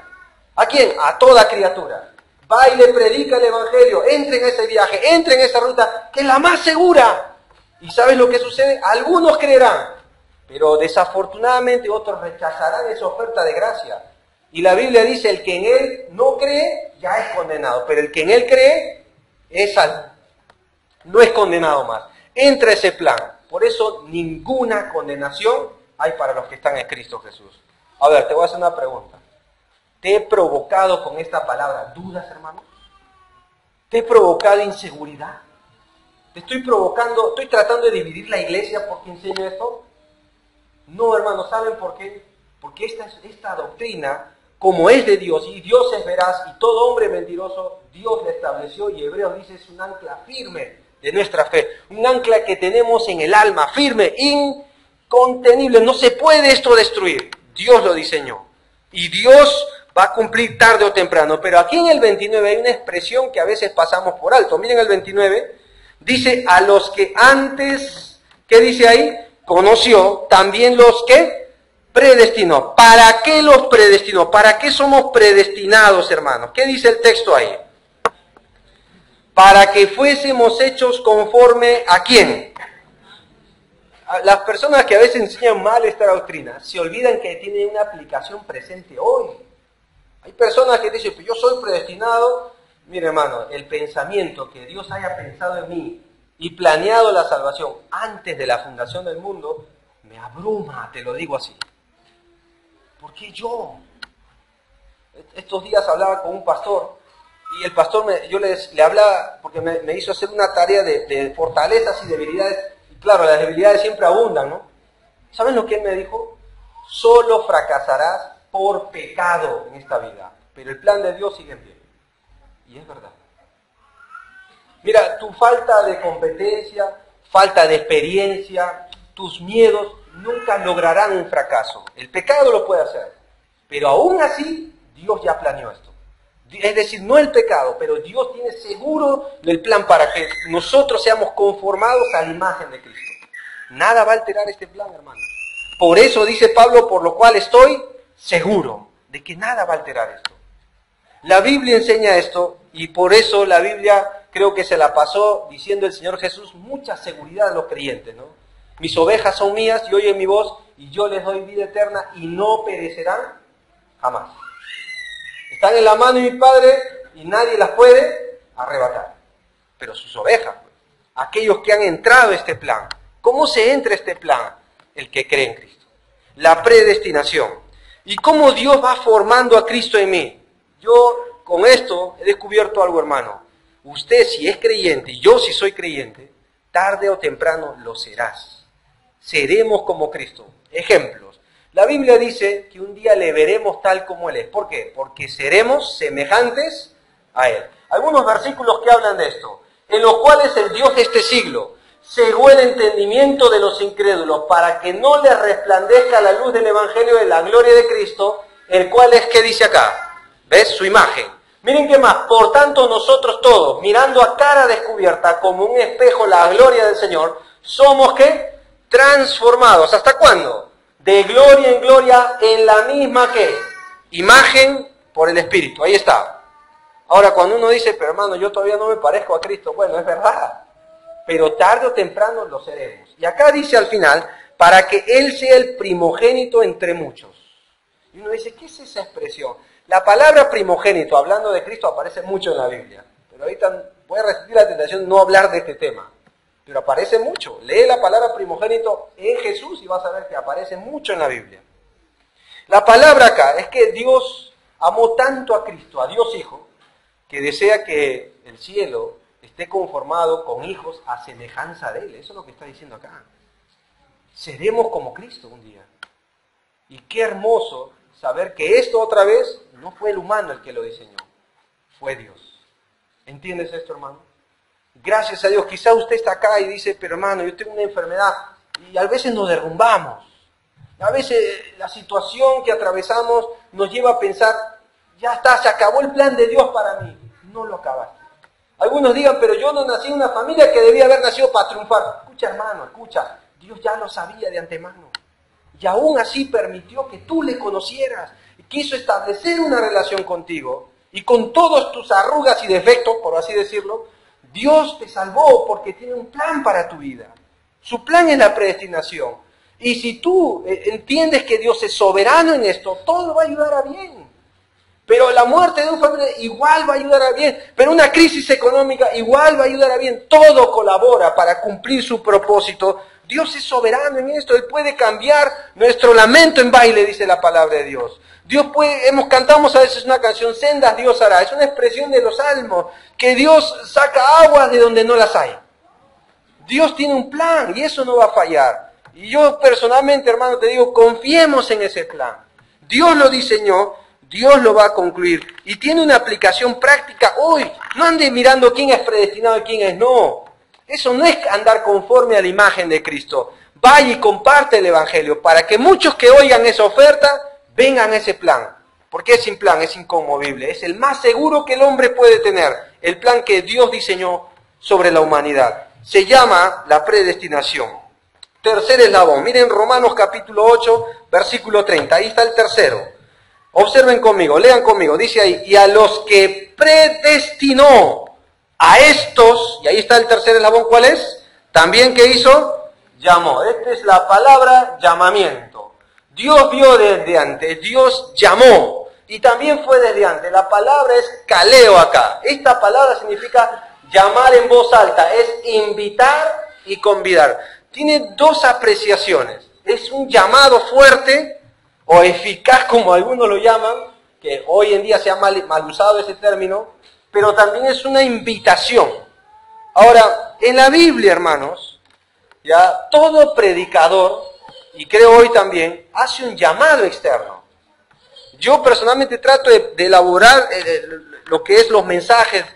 ¿A quién? A toda criatura. Va y le predica el evangelio, entre en ese viaje, entre en esa ruta, que es la más segura. ¿Y sabes lo que sucede? Algunos creerán, pero desafortunadamente otros rechazarán esa oferta de gracia. Y la Biblia dice, el que en él no cree, ya es condenado, pero el que en él cree, es salvo. No es condenado más. Entra ese plan. Por eso ninguna condenación hay para los que están en Cristo Jesús. A ver, te voy a hacer una pregunta. ¿Te he provocado con esta palabra dudas, hermanos? ¿Te he provocado inseguridad? ¿Te estoy tratando de dividir la iglesia porque enseño esto? No, hermanos, ¿saben por qué? Porque esta doctrina, como es de Dios, y Dios es veraz, y todo hombre mentiroso, Dios la estableció, y Hebreos dice, es un ancla firme de nuestra fe, un ancla que tenemos en el alma, firme, incontenible, no se puede esto destruir, Dios lo diseñó, y Dios va a cumplir tarde o temprano, pero aquí en el 29 hay una expresión que a veces pasamos por alto, miren el 29, dice, a los que antes, ¿qué dice ahí? Conoció, también los que predestinó. ¿Para qué los predestinó? ¿Para qué somos predestinados, hermanos? ¿Qué dice el texto ahí? Para que fuésemos hechos conforme ¿a quién? Las personas que a veces enseñan mal esta doctrina se olvidan que tiene una aplicación presente hoy. Hay personas que dicen, yo soy predestinado. Mire, hermano, el pensamiento que Dios haya pensado en mí y planeado la salvación antes de la fundación del mundo, me abruma, te lo digo así. ¿Por qué yo? Estos días hablaba con un pastor y el pastor, yo le hablaba porque me hizo hacer una tarea de fortalezas y debilidades. Y claro, las debilidades siempre abundan, ¿no? ¿Saben lo que él me dijo? Solo fracasarás por pecado en esta vida, pero el plan de Dios sigue en pie. Y es verdad. Mira, tu falta de competencia, falta de experiencia, tus miedos nunca lograrán un fracaso. El pecado lo puede hacer, pero aún así Dios ya planeó esto. Es decir, no el pecado, pero Dios tiene seguro el plan para que nosotros seamos conformados a la imagen de Cristo. Nada va a alterar este plan, hermano. Por eso dice Pablo, por lo cual estoy seguro de que nada va a alterar esto. La Biblia enseña esto y por eso la Biblia creo que se la pasó diciendo el Señor Jesús mucha seguridad a los creyentes, ¿no? Mis ovejas son mías y oyen mi voz y yo les doy vida eterna y no perecerán jamás. Están en la mano de mi Padre y nadie las puede arrebatar. Pero sus ovejas, pues, aquellos que han entrado a este plan. ¿Cómo se entra a este plan? El que cree en Cristo. La predestinación. ¿Y cómo Dios va formando a Cristo en mí? Yo con esto he descubierto algo, hermano. Usted si es creyente y yo si soy creyente, tarde o temprano lo serás. Seremos como Cristo. Ejemplos. La Biblia dice que un día le veremos tal como Él es. ¿Por qué? Porque seremos semejantes a Él. Algunos versículos que hablan de esto. En los cuales el Dios de este siglo cegó el entendimiento de los incrédulos para que no les resplandezca la luz del Evangelio de la gloria de Cristo, el cual es, ¿qué dice acá? ¿Ves? Su imagen. Miren qué más. Por tanto nosotros todos, mirando a cara descubierta como un espejo la gloria del Señor, somos, ¿qué? Transformados. ¿Hasta cuándo? De gloria en gloria en la misma, ¿qué? Imagen por el Espíritu. Ahí está. Ahora cuando uno dice, pero hermano, yo todavía no me parezco a Cristo. Bueno, es verdad. Pero tarde o temprano lo seremos. Y acá dice al final, para que Él sea el primogénito entre muchos. Y uno dice, ¿qué es esa expresión? La palabra primogénito, hablando de Cristo, aparece mucho en la Biblia. Pero ahorita voy a resistir la tentación de no hablar de este tema. Pero aparece mucho. Lee la palabra primogénito en Jesús y vas a ver que aparece mucho en la Biblia. La palabra acá es que Dios amó tanto a Cristo, a Dios Hijo, que desea que el cielo esté conformado con hijos a semejanza de Él. Eso es lo que está diciendo acá. Seremos como Cristo un día. Y qué hermoso saber que esto otra vez no fue el humano el que lo diseñó, fue Dios. ¿Entiendes esto, hermano? Gracias a Dios. Quizá usted está acá y dice, pero hermano, yo tengo una enfermedad. Y a veces nos derrumbamos. A veces la situación que atravesamos nos lleva a pensar, ya está, se acabó el plan de Dios para mí. No lo acabaste. Algunos digan, pero yo no nací en una familia que debía haber nacido para triunfar. Escucha, hermano, escucha. Dios ya lo sabía de antemano. Y aún así permitió que tú le conocieras. Y quiso establecer una relación contigo. Y con todas tus arrugas y defectos, por así decirlo, Dios te salvó porque tiene un plan para tu vida. Su plan es la predestinación. Y si tú entiendes que Dios es soberano en esto, todo va a ayudar a bien. Pero la muerte de un familiar igual va a ayudar a bien. Pero una crisis económica igual va a ayudar a bien. Todo colabora para cumplir su propósito. Dios es soberano en esto, Él puede cambiar nuestro lamento en baile, dice la palabra de Dios. Cantamos a veces una canción, sendas Dios hará, es una expresión de los salmos, que Dios saca aguas de donde no las hay. Dios tiene un plan y eso no va a fallar. Y yo personalmente, hermano, te digo, confiemos en ese plan. Dios lo diseñó, Dios lo va a concluir y tiene una aplicación práctica hoy. No ande mirando quién es predestinado y quién es no. Eso no es andar conforme a la imagen de Cristo. Vaya y comparte el Evangelio para que muchos que oigan esa oferta vengan a ese plan. Porque es sin plan, es inconmovible. Es el más seguro que el hombre puede tener. El plan que Dios diseñó sobre la humanidad. Se llama la predestinación. Tercer eslabón. Miren Romanos capítulo 8, versículo 30. Ahí está el tercero. Observen conmigo, lean conmigo. Dice ahí, y a los que predestinó, a estos, y ahí está el tercer eslabón, ¿cuál es? También, ¿qué hizo? Llamó. Esta es la palabra llamamiento. Dios vio desde antes, Dios llamó. Y también fue desde antes. La palabra es caleo acá. Esta palabra significa llamar en voz alta, es invitar y convidar. Tiene dos apreciaciones. Es un llamado fuerte o eficaz, como algunos lo llaman, que hoy en día se ha mal usado ese término, pero también es una invitación. Ahora, en la Biblia, hermanos, ya todo predicador, y creo hoy también, hace un llamado externo. Yo personalmente trato de elaborar lo que es los mensajes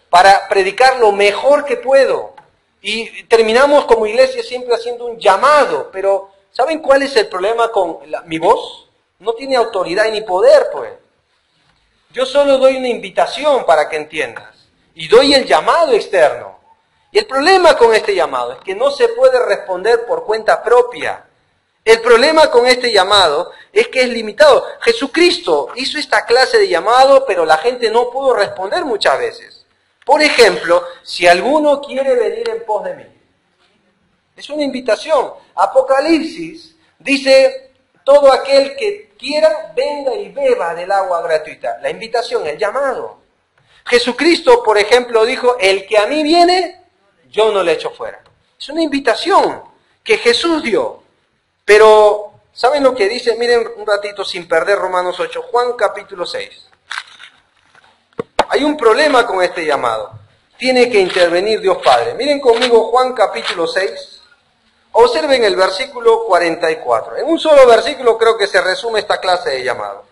para predicar lo mejor que puedo. Y terminamos como iglesia siempre haciendo un llamado, pero ¿saben cuál es el problema con mi voz? No tiene autoridad ni poder, pues. Yo solo doy una invitación para que entiendas. Y doy el llamado externo. Y el problema con este llamado es que no se puede responder por cuenta propia. El problema con este llamado es que es limitado. Jesucristo hizo esta clase de llamado, pero la gente no pudo responder muchas veces. Por ejemplo, si alguno quiere venir en pos de mí. Es una invitación. Apocalipsis dice, todo aquel que quiera, venga y beba del agua gratuita. La invitación, el llamado. Jesucristo, por ejemplo, dijo, el que a mí viene, yo no le echo fuera. Es una invitación que Jesús dio. Pero, ¿saben lo que dice? Miren un ratito sin perder Romanos 8, Juan capítulo 6. Hay un problema con este llamado. Tiene que intervenir Dios Padre. Miren conmigo Juan capítulo 6. Observen el versículo 44. En un solo versículo creo que se resume esta clase de llamado.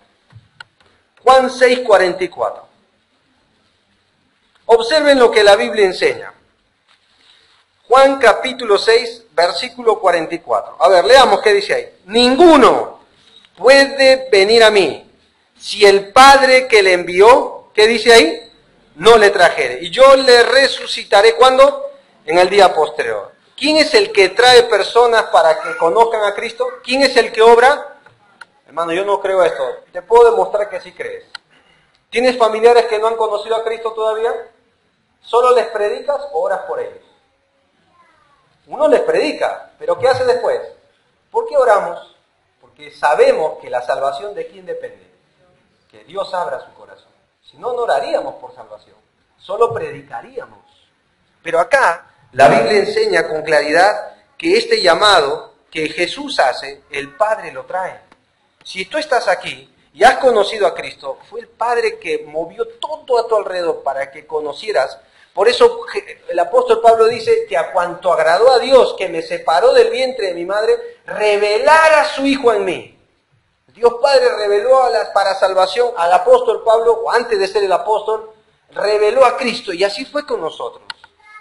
Juan 6, 44. Observen lo que la Biblia enseña. Juan capítulo 6, versículo 44. A ver, leamos qué dice ahí. Ninguno puede venir a mí si el Padre que le envió, ¿qué dice ahí? No le trajere. Y yo le resucitaré, ¿cuándo? En el día posterior. ¿Quién es el que trae personas para que conozcan a Cristo? ¿Quién es el que obra? Hermano, yo no creo esto. Te puedo demostrar que sí crees. ¿Tienes familiares que no han conocido a Cristo todavía? ¿Solo les predicas o oras por ellos? Uno les predica, pero ¿qué hace después? ¿Por qué oramos? Porque sabemos que la salvación de quién depende. Que Dios abra su corazón. Si no, no oraríamos por salvación. Solo predicaríamos. Pero acá la Biblia enseña con claridad que este llamado que Jesús hace, el Padre lo trae. Si tú estás aquí y has conocido a Cristo, fue el Padre que movió todo a tu alrededor para que conocieras. Por eso el apóstol Pablo dice que a cuanto agradó a Dios, que me separó del vientre de mi madre, revelara a su Hijo en mí. Dios Padre reveló para salvación al apóstol Pablo, o antes de ser el apóstol, reveló a Cristo, y así fue con nosotros.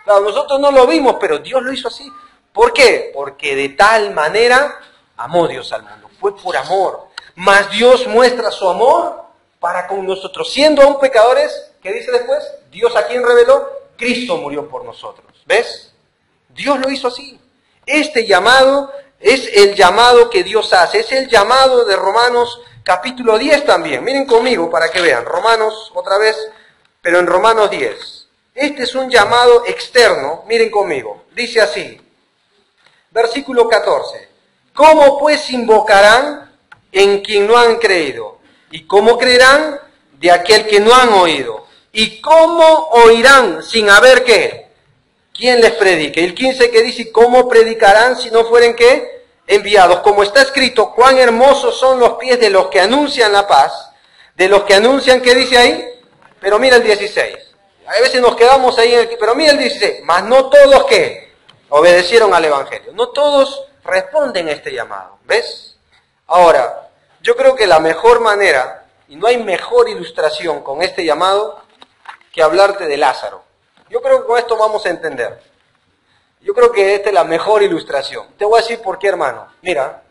Claro, nosotros no lo vimos, pero Dios lo hizo así. ¿Por qué? Porque de tal manera amó Dios al mundo. Fue por amor. Mas Dios muestra su amor para con nosotros. Siendo aún pecadores, ¿qué dice después? Dios a quien reveló, Cristo murió por nosotros. ¿Ves? Dios lo hizo así. Este llamado es el llamado que Dios hace. Es el llamado de Romanos capítulo 10 también. Miren conmigo para que vean. Romanos otra vez, pero en Romanos 10. Este es un llamado externo, miren conmigo, dice así, versículo 14, ¿cómo pues invocarán en quien no han creído? ¿Y cómo creerán de aquel que no han oído? ¿Y cómo oirán sin haber qué? ¿quién les predique? El 15 que dice, ¿cómo predicarán si no fueren qué? Enviados. Como está escrito, cuán hermosos son los pies de los que anuncian la paz, de los que anuncian, ¿qué dice ahí? Pero mira el 16. A veces nos quedamos ahí, pero mira el 16. Mas no todos, ¿qué? Obedecieron al Evangelio. No todos responden a este llamado. ¿Ves? Ahora, yo creo que la mejor manera, y no hay mejor ilustración con este llamado, que hablarte de Lázaro. Yo creo que con esto vamos a entender. Yo creo que esta es la mejor ilustración. Te voy a decir por qué, hermano. Mira,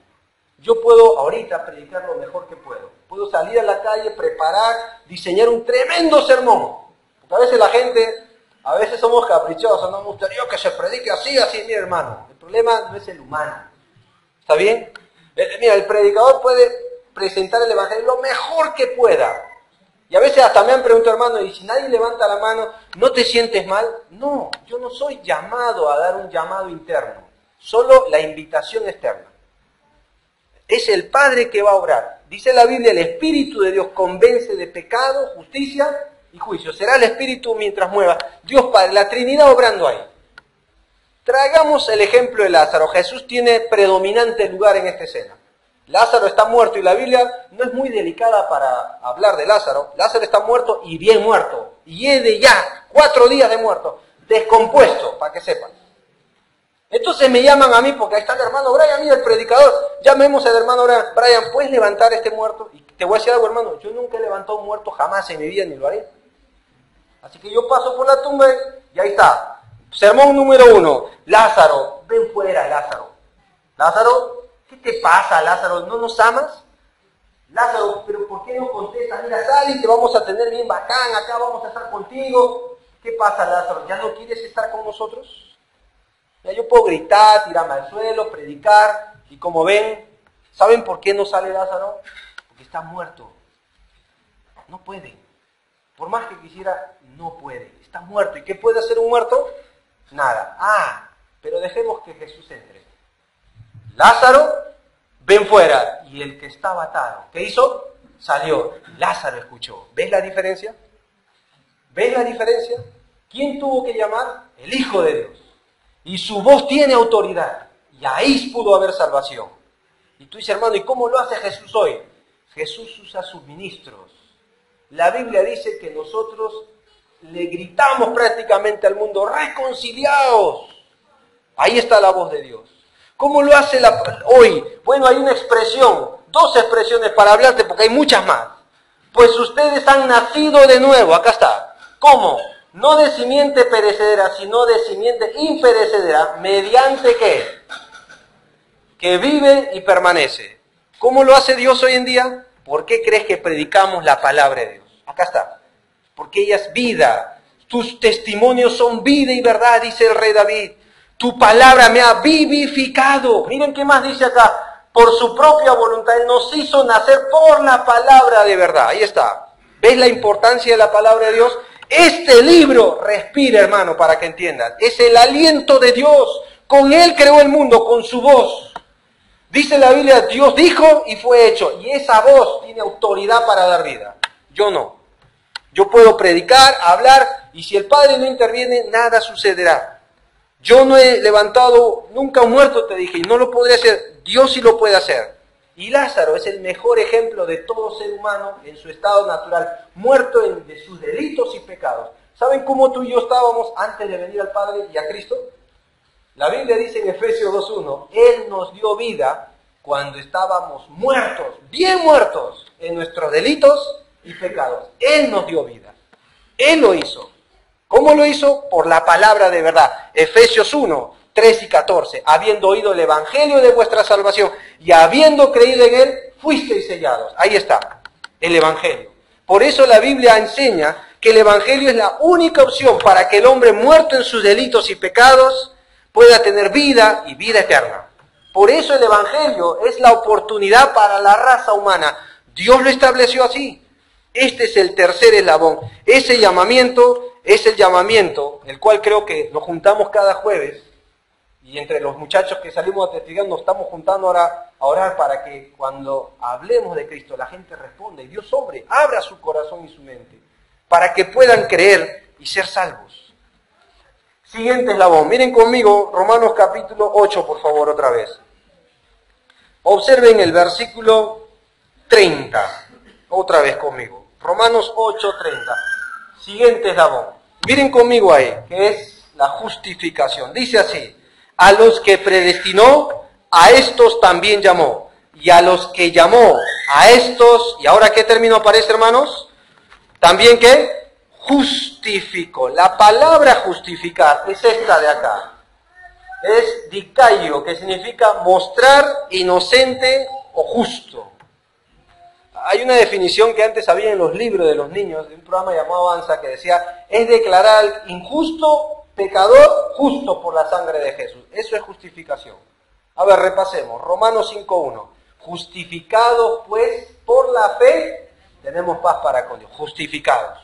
yo puedo ahorita predicar lo mejor que puedo. Puedo salir a la calle, preparar, diseñar un tremendo sermón. Porque a veces la gente, a veces somos caprichosos, no me gustaría que se predique así, mira, hermano. El problema no es el humano. ¿Está bien? Mira, el predicador puede presentar el Evangelio lo mejor que pueda. Y a veces hasta me han preguntado, hermano, y si nadie levanta la mano, ¿no te sientes mal? No, yo no soy llamado a dar un llamado interno, solo la invitación externa. Es el Padre que va a obrar. Dice la Biblia, el Espíritu de Dios convence de pecado, justicia y juicio. Será el Espíritu mientras mueva. Dios Padre, la Trinidad obrando ahí. Traigamos el ejemplo de Lázaro. Jesús tiene predominante lugar en esta escena. Lázaro está muerto y la Biblia no es muy delicada para hablar de Lázaro. Lázaro está muerto y bien muerto. Y es de ya, 4 días de muerto. Descompuesto, para que sepan. Entonces me llaman a mí porque ahí está el hermano Brian, mira el predicador. Llamemos al hermano Brian, ¿puedes levantar este muerto? Y te voy a decir algo, hermano, yo nunca he levantado un muerto jamás en mi vida ni lo haré. Así que yo paso por la tumba y ahí está. Sermón número 1. Lázaro, ven fuera, Lázaro. Lázaro, ¿qué te pasa, Lázaro? ¿No nos amas? Lázaro, pero ¿por qué no contestas? Mira, sal y te vamos a tener bien bacán, acá vamos a estar contigo. ¿Qué pasa, Lázaro? ¿Ya no quieres estar con nosotros? Ya yo puedo gritar, tirarme al suelo, predicar, y como ven, ¿saben por qué no sale Lázaro? Porque está muerto. No puede. Por más que quisiera, no puede. Está muerto. ¿Y qué puede hacer un muerto? Nada. Pero dejemos que Jesús entre. Lázaro, ven fuera. Y el que estaba atado, ¿qué hizo? Salió. Lázaro escuchó. ¿Ves la diferencia? ¿Ves la diferencia? ¿Quién tuvo que llamar? El Hijo de Dios. Y su voz tiene autoridad. Y ahí pudo haber salvación. Y tú dices, hermano, ¿y cómo lo hace Jesús hoy? Jesús usa sus ministros. La Biblia dice que nosotros le gritamos prácticamente al mundo, reconciliaos. Ahí está la voz de Dios. ¿Cómo lo hace hoy? Bueno, hay una expresión, 2 expresiones para hablarte porque hay muchas más. Pues ustedes han nacido de nuevo, acá está. ¿Cómo? No de simiente perecedera, sino de simiente imperecedera, mediante ¿qué? Que vive y permanece. ¿Cómo lo hace Dios hoy en día? ¿Por qué crees que predicamos la palabra de Dios? Acá está. Porque ella es vida. Tus testimonios son vida y verdad, dice el rey David. Tu palabra me ha vivificado. Miren qué más dice acá. Por su propia voluntad, Él nos hizo nacer por la palabra de verdad. Ahí está. ¿Ves la importancia de la palabra de Dios? Este libro, respira, hermano, para que entiendan. Es el aliento de Dios. Con Él creó el mundo, con su voz. Dice la Biblia, Dios dijo y fue hecho. Y esa voz tiene autoridad para dar vida. Yo no. Yo puedo predicar, hablar, y si el Padre no interviene, nada sucederá. Yo no he levantado nunca un muerto, te dije, y no lo podré hacer. Dios sí lo puede hacer. Y Lázaro es el mejor ejemplo de todo ser humano en su estado natural, muerto de sus delitos y pecados. ¿Saben cómo tú y yo estábamos antes de venir al Padre y a Cristo? La Biblia dice en Efesios 2:1, Él nos dio vida cuando estábamos muertos, bien muertos, en nuestros delitos y pecados. Él nos dio vida. Él lo hizo. ¿Cómo lo hizo? Por la palabra de verdad. Efesios 1:13-14. Habiendo oído el evangelio de vuestra salvación y habiendo creído en él, fuisteis sellados. Ahí está, el evangelio. Por eso la Biblia enseña que el evangelio es la única opción para que el hombre muerto en sus delitos y pecados pueda tener vida y vida eterna. Por eso el evangelio es la oportunidad para la raza humana. Dios lo estableció así. Este es el tercer eslabón. Ese llamamiento es el llamamiento, el cual creo que nos juntamos cada jueves, y entre los muchachos que salimos a testigar nos estamos juntando ahora a orar para que cuando hablemos de Cristo la gente responda y Dios abra su corazón y su mente, para que puedan creer y ser salvos. Siguiente eslabón. Miren conmigo Romanos capítulo 8, por favor, otra vez. Observen el versículo 30. Otra vez conmigo. Romanos 8:30. Siguiente eslabón. Miren conmigo ahí, que es la justificación. Dice así: a los que predestinó, a estos también llamó. Y a los que llamó, a estos, ¿y ahora qué término aparece, hermanos? También ¿qué? Justificó. La palabra justificar es esta de acá. Es dikaio, que significa mostrar inocente o justo. Hay una definición que antes había en los libros de los niños, de un programa llamado Avanza, que decía, es declarar al injusto, pecador, justo por la sangre de Jesús. Eso es justificación. A ver, repasemos. Romanos 5:1. Justificados, pues, por la fe, tenemos paz para con Dios. Justificados.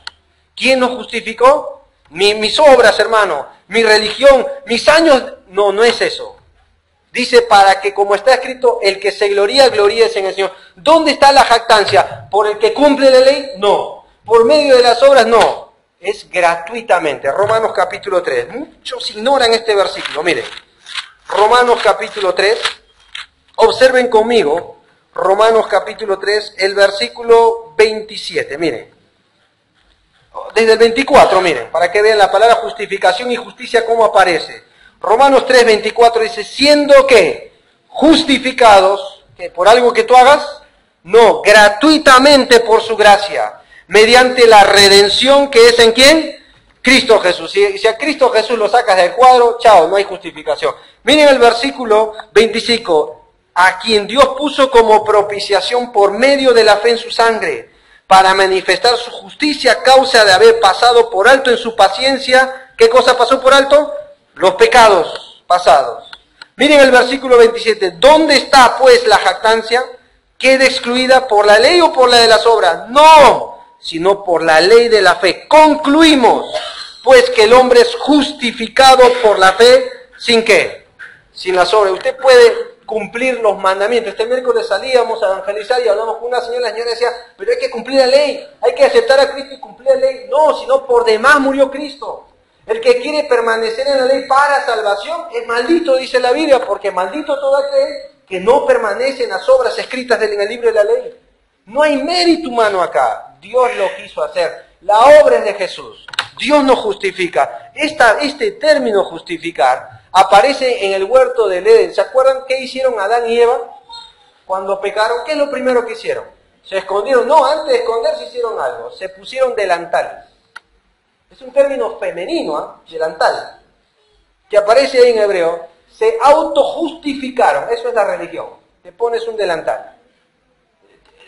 ¿Quién nos justificó? Mis obras, hermano, mi religión, mis años. No, no es eso. Dice, para que, como está escrito, el que se gloría, gloríese en el Señor. ¿Dónde está la jactancia? ¿Por el que cumple la ley? No. ¿Por medio de las obras? No. Es gratuitamente. Romanos capítulo 3. Muchos ignoran este versículo. Miren. Romanos capítulo 3. Observen conmigo. Romanos capítulo 3, el versículo 27. Miren. Desde el 24, miren. Para que vean la palabra justificación y justicia cómo aparece. Romanos 3:24 dice, siendo que justificados, que por algo que tú hagas, no, gratuitamente por su gracia, mediante la redención que es en ¿quién? Cristo Jesús. Si a Cristo Jesús lo sacas del cuadro, chao, no hay justificación. Miren el versículo 25, a quien Dios puso como propiciación por medio de la fe en su sangre, para manifestar su justicia a causa de haber pasado por alto en su paciencia. ¿Qué cosa pasó por alto? Los pecados pasados. Miren el versículo 27. ¿Dónde está pues la jactancia? ¿Queda excluida por la ley o por la de las obras? No, sino por la ley de la fe. Concluimos, pues, que el hombre es justificado por la fe, ¿sin qué? Sin las obras. Usted puede cumplir los mandamientos. Este miércoles salíamos a evangelizar y hablamos con una señora. La señora decía, pero hay que cumplir la ley, hay que aceptar a Cristo y cumplir la ley. No, sino por demás murió Cristo. El que quiere permanecer en la ley para salvación es maldito, dice la Biblia, porque maldito todo aquel que no permanece en las obras escritas en el libro de la ley. No hay mérito humano acá. Dios lo quiso hacer. La obra es de Jesús. Dios nos justifica. Este término justificar aparece en el huerto del Edén. ¿Se acuerdan qué hicieron Adán y Eva cuando pecaron? ¿Qué es lo primero que hicieron? Se escondieron. No, antes de esconderse hicieron algo. Se pusieron delantales. Es un término femenino, delantal, que aparece ahí en hebreo. Se autojustificaron, eso es la religión. Te pones un delantal.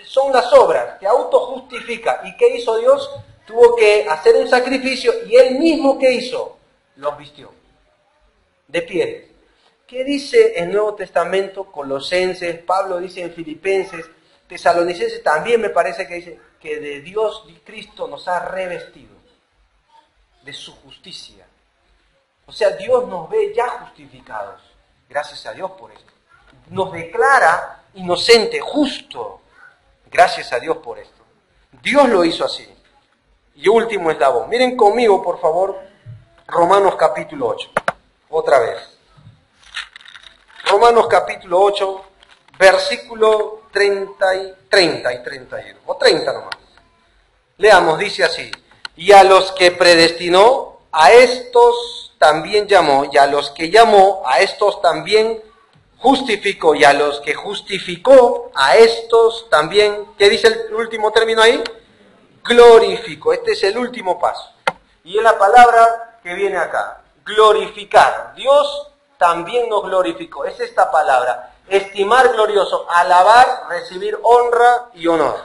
Son las obras, te autojustifica. ¿Y qué hizo Dios? Tuvo que hacer un sacrificio y Él mismo, ¿qué hizo? Los vistió de pieles. ¿Qué dice el Nuevo Testamento? Colosenses, Pablo dice en Filipenses, Tesalonicenses también me parece que dice que de Dios, de Cristo, nos ha revestido de su justicia. O sea, Dios nos ve ya justificados. Gracias a Dios por esto. Nos declara inocente, justo. Gracias a Dios por esto. Dios lo hizo así. Y último eslabón. Miren conmigo, por favor, Romanos capítulo 8. Otra vez. Romanos capítulo 8, versículo 30 y 31. O 30 nomás. Leamos, dice así. Y a los que predestinó, a estos también llamó, y a los que llamó, a estos también justificó, y a los que justificó, a estos también, ¿qué dice el último término ahí? Glorificó. Este es el último paso. Y es la palabra que viene acá, glorificar. Dios también nos glorificó. Es esta palabra, estimar glorioso, alabar, recibir honra y honor.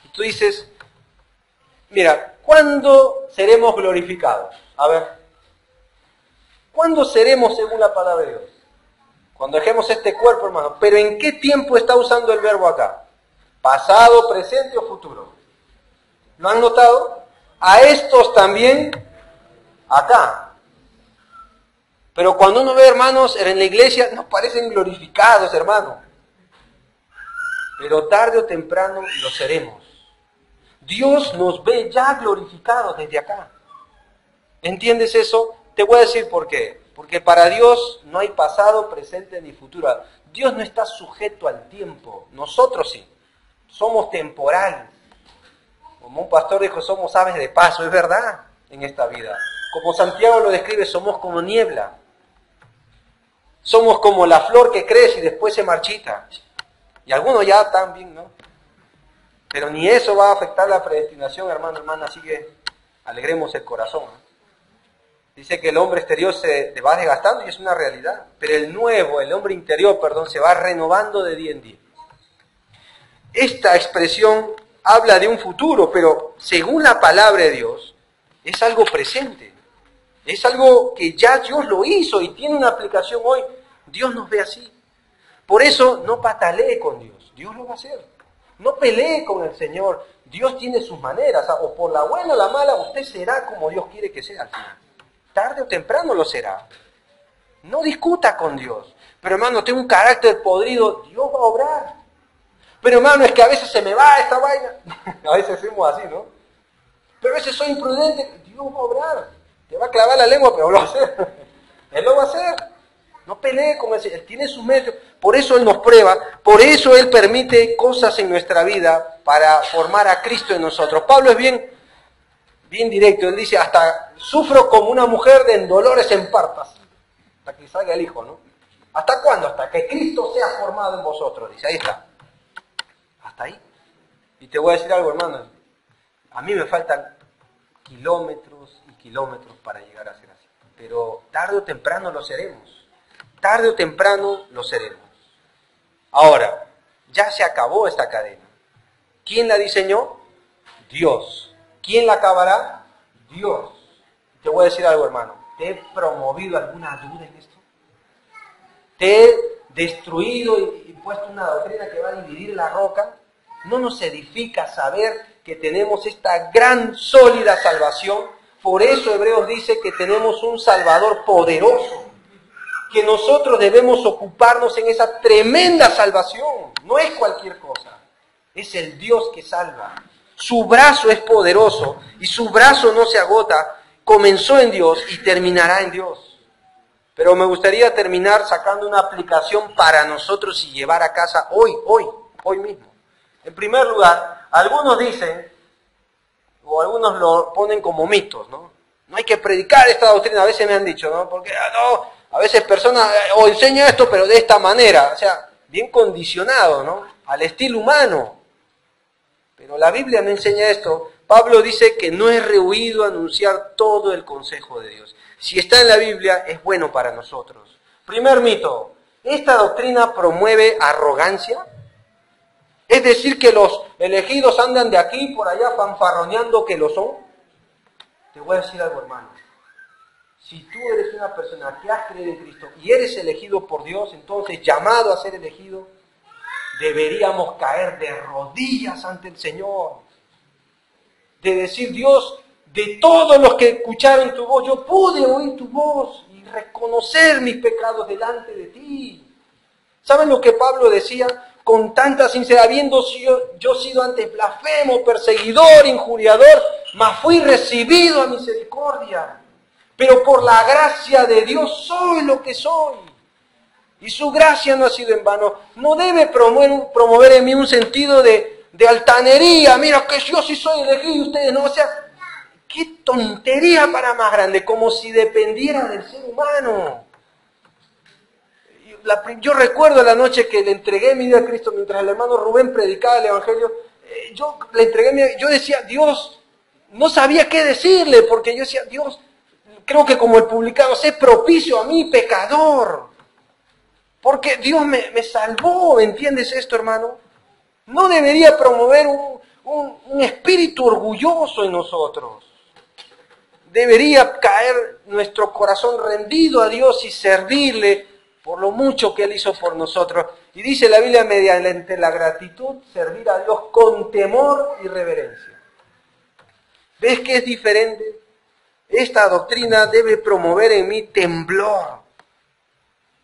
Y tú dices, mira, ¿cuándo seremos glorificados? A ver, ¿cuándo seremos según la palabra de Dios? Cuando dejemos este cuerpo, hermano. ¿Pero en qué tiempo está usando el verbo acá? ¿Pasado, presente o futuro? ¿Lo han notado? A estos también, acá. Pero cuando uno ve, hermanos, en la iglesia, nos parecen glorificados, hermano. Pero tarde o temprano lo seremos. Dios nos ve ya glorificados desde acá. ¿Entiendes eso? Te voy a decir por qué. Porque para Dios no hay pasado, presente ni futuro. Dios no está sujeto al tiempo. Nosotros sí. Somos temporales. Como un pastor dijo, somos aves de paso. Es verdad en esta vida. Como Santiago lo describe, somos como niebla. Somos como la flor que crece y después se marchita. Y algunos ya también, ¿no? Pero ni eso va a afectar la predestinación, hermano, hermana. Así que alegremos el corazón, ¿no? Dice que el hombre exterior se va desgastando y es una realidad. Pero el hombre interior, se va renovando de día en día. Esta expresión habla de un futuro, pero según la palabra de Dios, es algo presente. Es algo que ya Dios lo hizo y tiene una aplicación hoy. Dios nos ve así. Por eso no patalee con Dios. Dios lo va a hacer. No pelee con el Señor. Dios tiene sus maneras. O por la buena o la mala, usted será como Dios quiere que sea al final. Tarde o temprano lo será. No discuta con Dios. Pero hermano, tengo un carácter podrido. Dios va a obrar. Pero hermano, es que a veces se me va esta vaina. A veces hacemos así, ¿no? Pero a veces soy imprudente. Dios va a obrar. Te va a clavar la lengua, pero lo va a hacer. Él lo va a hacer. No pelee con Él. Él tiene sus medios. Por eso Él nos prueba. Por eso Él permite cosas en nuestra vida para formar a Cristo en nosotros. Pablo es bien directo. Él dice, hasta sufro como una mujer de dolores en partas. Hasta que salga el Hijo, ¿no? ¿Hasta cuándo? Hasta que Cristo sea formado en vosotros. Dice, ahí está. Hasta ahí. Y te voy a decir algo, hermano. A mí me faltan kilómetros y kilómetros para llegar a ser así. Pero tarde o temprano lo seremos. Tarde o temprano lo seremos. Ahora, ya se acabó esta cadena. ¿Quién la diseñó? Dios. ¿Quién la acabará? Dios. Te voy a decir algo, hermano. ¿Te he promovido alguna duda en esto? ¿Te he destruido y puesto una doctrina que va a dividir la roca? No nos edifica saber que tenemos esta gran, sólida salvación. Por eso Hebreos dice que tenemos un Salvador poderoso. Que nosotros debemos ocuparnos en esa tremenda salvación. No es cualquier cosa. Es el Dios que salva. Su brazo es poderoso y su brazo no se agota. Comenzó en Dios y terminará en Dios. Pero me gustaría terminar sacando una aplicación para nosotros y llevar a casa hoy mismo. En primer lugar, algunos dicen, o algunos lo ponen como mitos, ¿no? No hay que predicar esta doctrina, a veces me han dicho, ¿no? Porque a veces personas, o enseña esto, pero de esta manera, o sea, bien condicionado, ¿no? Al estilo humano. Pero la Biblia no enseña esto. Pablo dice que no es rehuido anunciar todo el consejo de Dios. Si está en la Biblia, es bueno para nosotros. Primer mito, ¿esta doctrina promueve arrogancia? Es decir, que los elegidos andan de aquí por allá fanfarroneando que lo son. Te voy a decir algo, hermano. Si tú eres una persona que has creído en Cristo y eres elegido por Dios, entonces llamado a ser elegido, deberíamos caer de rodillas ante el Señor. De decir, Dios, de todos los que escucharon tu voz, yo pude oír tu voz y reconocer mis pecados delante de ti. ¿Saben lo que Pablo decía? Con tanta sinceridad, habiendo yo sido antes blasfemo, perseguidor, injuriador, mas fui recibido a misericordia. Pero por la gracia de Dios soy lo que soy. Y su gracia no ha sido en vano. No debe promover en mí un sentido de altanería. Mira que yo sí soy elegido y ustedes no. O sea, qué tontería para más grande, como si dependiera del ser humano. Yo recuerdo la noche que le entregué mi vida a Cristo mientras el hermano Rubén predicaba el Evangelio. Yo decía, Dios, no sabía qué decirle, porque yo decía, Dios, creo que como el publicano, sé propicio a mí, pecador. Porque Dios me salvó, ¿entiendes esto, hermano? No debería promover un espíritu orgulloso en nosotros. Debería caer nuestro corazón rendido a Dios y servirle por lo mucho que Él hizo por nosotros. Y dice la Biblia, mediante la gratitud, servir a Dios con temor y reverencia. ¿Ves que es diferente? Esta doctrina debe promover en mí temblor.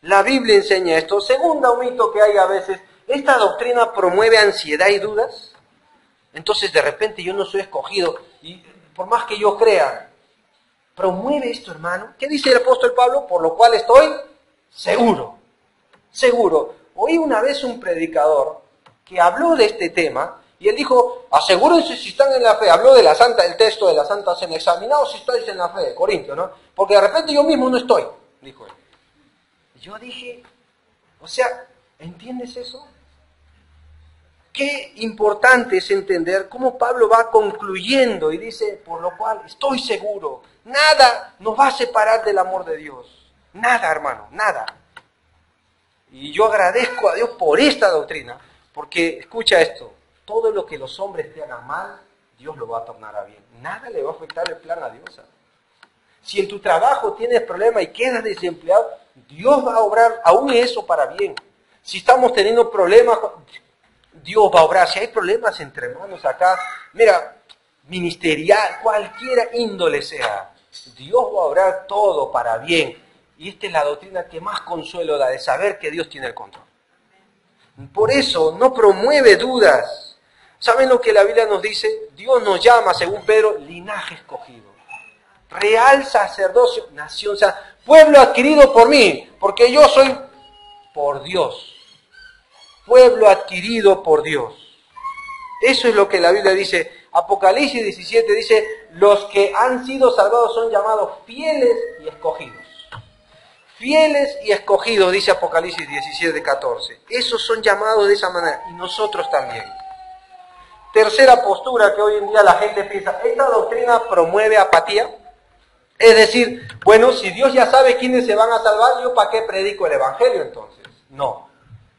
La Biblia enseña esto. Segundo mito que hay a veces, ¿esta doctrina promueve ansiedad y dudas? Entonces de repente yo no soy escogido y por más que yo crea, promueve esto, hermano. ¿Qué dice el apóstol Pablo? Por lo cual estoy seguro, seguro. Oí una vez un predicador que habló de este tema y él dijo, asegúrense si están en la fe. Habló de la Santa, el texto de la Santa Cena, examinaos si estáis en la fe, de Corintios, ¿no? Porque de repente yo mismo no estoy, dijo él. Y yo dije, o sea, ¿entiendes eso? Qué importante es entender cómo Pablo va concluyendo y dice, por lo cual estoy seguro, nada nos va a separar del amor de Dios. Nada, hermano, nada. Y yo agradezco a Dios por esta doctrina, porque, escucha esto, todo lo que los hombres te hagan mal, Dios lo va a tornar a bien. Nada le va a afectar el plan a Dios. Si en tu trabajo tienes problemas y quedas desempleado, Dios va a obrar aún eso para bien. Si estamos teniendo problemas, Dios va a obrar. Si hay problemas entre hermanos acá, mira, ministerial, cualquier índole sea, Dios va a obrar todo para bien. Y esta es la doctrina que más consuelo da, de saber que Dios tiene el control. Por eso no promueve dudas. ¿Saben lo que la Biblia nos dice? Dios nos llama, según Pedro, linaje escogido. Real sacerdocio, nación, o sea, pueblo adquirido por mí, porque yo soy por Dios. Pueblo adquirido por Dios. Eso es lo que la Biblia dice. Apocalipsis 17 dice, los que han sido salvados son llamados fieles y escogidos. Fieles y escogidos, dice Apocalipsis 17:14. Esos son llamados de esa manera, y nosotros también. Tercera postura que hoy en día la gente piensa, esta doctrina promueve apatía. Es decir, bueno, si Dios ya sabe quiénes se van a salvar, ¿yo para qué predico el Evangelio entonces? No.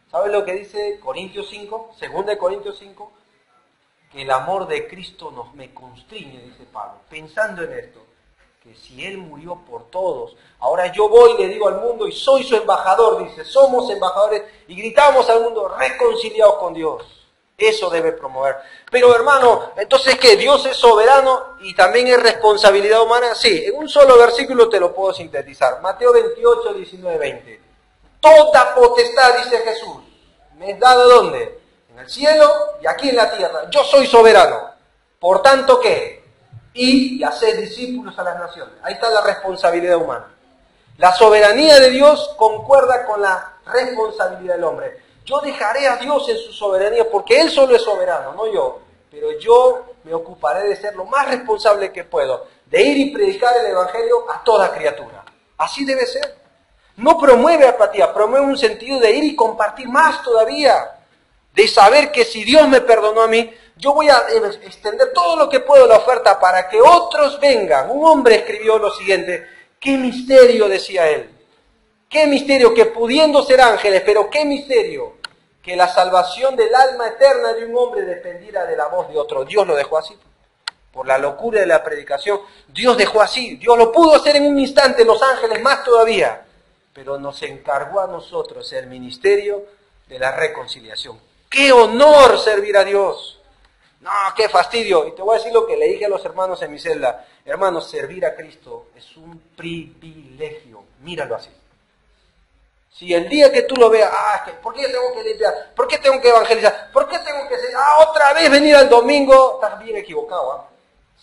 ¿Sabes lo que dice Corintios 5? 2 Corintios 5. Que el amor de Cristo me constriñe, dice Pablo, pensando en esto, que si Él murió por todos, ahora yo voy y le digo al mundo y soy su embajador, dice, somos embajadores y gritamos al mundo, reconciliados con Dios. Eso debe promover. Pero hermano, entonces ¿qué? ¿Dios es soberano y también es responsabilidad humana? Sí, en un solo versículo te lo puedo sintetizar. Mateo 28, 19, 20. Toda potestad, dice Jesús, me es dada ¿dónde? En el cielo y aquí en la tierra. Yo soy soberano. Por tanto, ¿qué? Y haced discípulos a las naciones. Ahí está la responsabilidad humana. La soberanía de Dios concuerda con la responsabilidad del hombre. Yo dejaré a Dios en su soberanía porque Él solo es soberano, no yo. Pero yo me ocuparé de ser lo más responsable que puedo, de ir y predicar el Evangelio a toda criatura. Así debe ser. No promueve apatía, promueve un sentido de ir y compartir más todavía. De saber que si Dios me perdonó a mí, yo voy a extender todo lo que puedo la oferta para que otros vengan. Un hombre escribió lo siguiente, qué misterio, decía él. Qué misterio, que pudiendo ser ángeles, pero qué misterio, que la salvación del alma eterna de un hombre dependiera de la voz de otro. Dios lo dejó así. Por la locura de la predicación, Dios dejó así. Dios lo pudo hacer en un instante, los ángeles más todavía. Pero nos encargó a nosotros el ministerio de la reconciliación. ¡Qué honor servir a Dios! No, qué fastidio. Y te voy a decir lo que le dije a los hermanos en mi celda. Hermanos, servir a Cristo es un privilegio. Míralo así. Si el día que tú lo veas, ¿por qué tengo que limpiar? ¿Por qué tengo que evangelizar? ¿Por qué tengo que otra vez venir al domingo? Estás bien equivocado.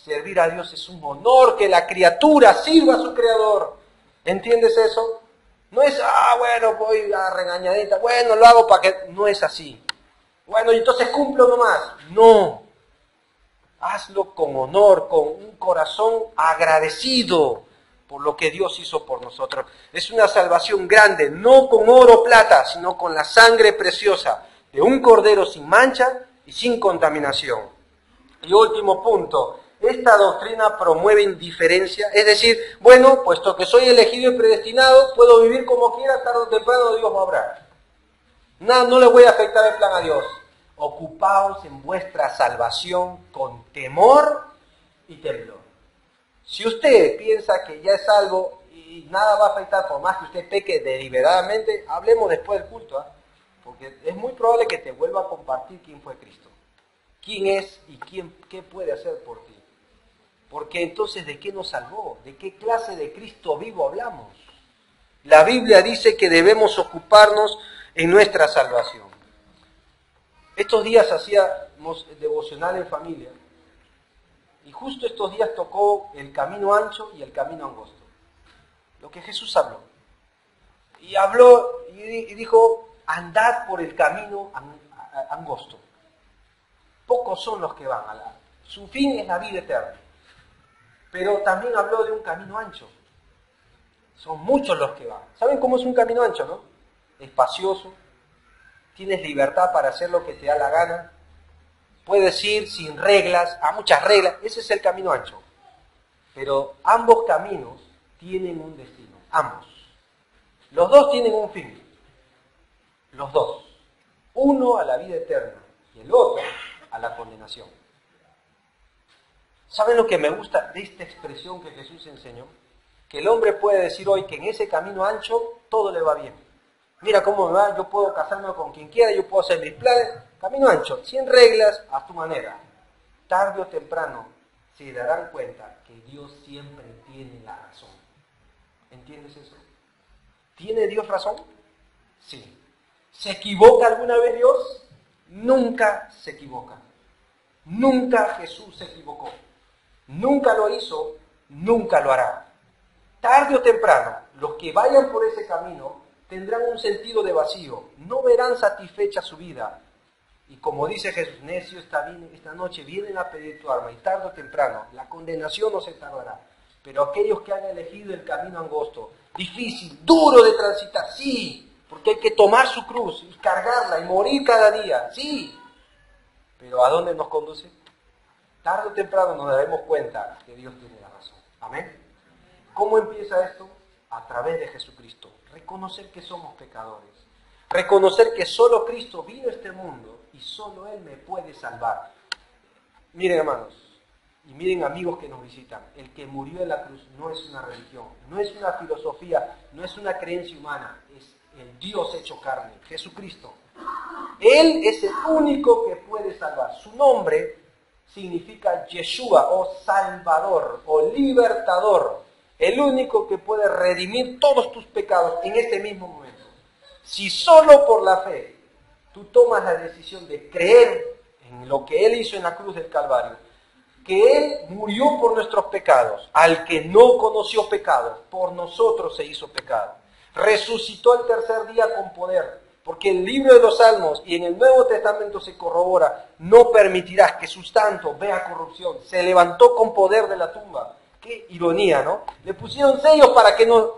Servir a Dios es un honor, que la criatura sirva a su Creador. ¿Entiendes eso? No es, bueno, voy a regañadita, bueno, lo hago para que... No es así. Bueno, y entonces cumplo nomás. No. Hazlo con honor, con un corazón agradecido por lo que Dios hizo por nosotros. Es una salvación grande, no con oro o plata, sino con la sangre preciosa de un cordero sin mancha y sin contaminación. Y último punto, esta doctrina promueve indiferencia, es decir, bueno, puesto que soy elegido y predestinado, puedo vivir como quiera, tarde o temprano Dios va a obrar. No le voy a afectar el plan a Dios. Ocupaos en vuestra salvación con temor y temblor. Si usted piensa que ya es salvo y nada va a afectar, por más que usted peque deliberadamente, hablemos después del culto, porque es muy probable que te vuelva a compartir quién fue Cristo, quién es y qué puede hacer por ti. Porque entonces, ¿de qué nos salvó? ¿De qué clase de Cristo vivo hablamos? La Biblia dice que debemos ocuparnos en nuestra salvación. Estos días hacíamos devocional en familia Y justo estos días tocó el camino ancho y el camino angosto. Lo que Jesús habló. Y habló y dijo, andad por el camino angosto. Pocos son los que van a la... Su fin es la vida eterna. Pero también habló de un camino ancho. Son muchos los que van. ¿Saben cómo es un camino ancho, no? Espacioso. Tienes libertad para hacer lo que te da la gana. Puedes ir sin reglas, a muchas reglas. Ese es el camino ancho. Pero ambos caminos tienen un destino. Ambos. Los dos tienen un fin. Los dos. Uno a la vida eterna y el otro a la condenación. ¿Saben lo que me gusta de esta expresión que Jesús enseñó? Que el hombre puede decir hoy que en ese camino ancho todo le va bien. Mira cómo me va, yo puedo casarme con quien quiera, yo puedo hacer mis planes. Camino ancho, sin reglas, a tu manera. Tarde o temprano se darán cuenta que Dios siempre tiene la razón. ¿Entiendes eso? ¿Tiene Dios razón? Sí. ¿Se equivoca alguna vez Dios? Nunca se equivoca. Nunca Jesús se equivocó. Nunca lo hizo, nunca lo hará. Tarde o temprano, los que vayan por ese camino tendrán un sentido de vacío, no verán satisfecha su vida. Y como dice Jesús, necio, esta noche vienen a pedir tu alma, y tarde o temprano, la condenación no se tardará. Pero aquellos que han elegido el camino angosto, difícil, duro de transitar, sí, porque hay que tomar su cruz y cargarla y morir cada día, sí. Pero ¿a dónde nos conduce? Tarde o temprano nos daremos cuenta que Dios tiene la razón. Amén. ¿Cómo empieza esto? A través de Jesucristo. Reconocer que somos pecadores. Reconocer que solo Cristo vino a este mundo y solo Él me puede salvar. Miren, hermanos, y miren, amigos que nos visitan, el que murió en la cruz no es una religión, no es una filosofía, no es una creencia humana, es el Dios hecho carne, Jesucristo. Él es el único que puede salvar. Su nombre significa Yeshua, o Salvador, o Libertador. El único que puede redimir todos tus pecados en este mismo momento. Si solo por la fe tú tomas la decisión de creer en lo que Él hizo en la cruz del Calvario, que Él murió por nuestros pecados, al que no conoció pecado, por nosotros se hizo pecado. Resucitó el tercer día con poder, porque el libro de los Salmos y en el Nuevo Testamento se corrobora, no permitirás que su santo vea corrupción. Se levantó con poder de la tumba. Qué ironía, ¿no? Le pusieron sellos para que no...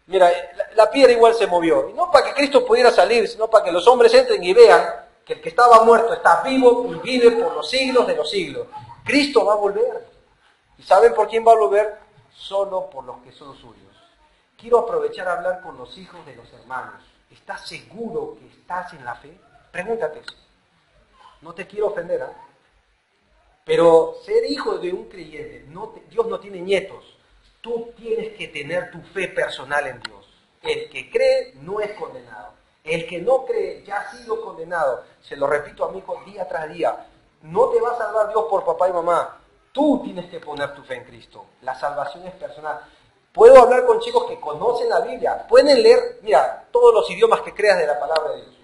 Mira, la piedra igual se movió. Y no para que Cristo pudiera salir, sino para que los hombres entren y vean que el que estaba muerto está vivo y vive por los siglos de los siglos. Cristo va a volver. ¿Y saben por quién va a volver? Solo por los que son suyos. Quiero aprovechar a hablar con los hijos de los hermanos. ¿Estás seguro que estás en la fe? Pregúntate eso. No te quiero ofender, ¿eh? Pero ser hijo de un creyente, Dios no tiene nietos. Tú tienes que tener tu fe personal en Dios. El que cree no es condenado. El que no cree ya ha sido condenado. Se lo repito a mi hijo día tras día. No te va a salvar Dios por papá y mamá. Tú tienes que poner tu fe en Cristo. La salvación es personal. Puedo hablar con chicos que conocen la Biblia. Pueden leer, mira, todos los idiomas que creas de la palabra de Dios.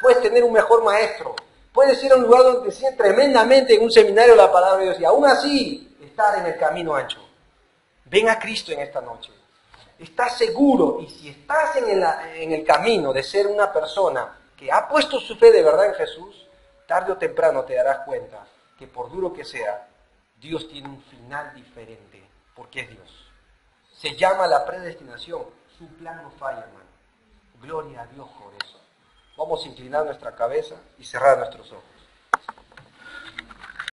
Puedes tener un mejor maestro. Puedes ir a un lugar donde te enseñen tremendamente en un seminario la palabra de Dios. Y aún así, estar en el camino ancho. Ven a Cristo en esta noche. Estás seguro, y si estás en el camino de ser una persona que ha puesto su fe de verdad en Jesús, tarde o temprano te darás cuenta que por duro que sea, Dios tiene un final diferente, porque es Dios. Se llama la predestinación. Su plan no falla, hermano. Gloria a Dios por eso. Vamos a inclinar nuestra cabeza y cerrar nuestros ojos.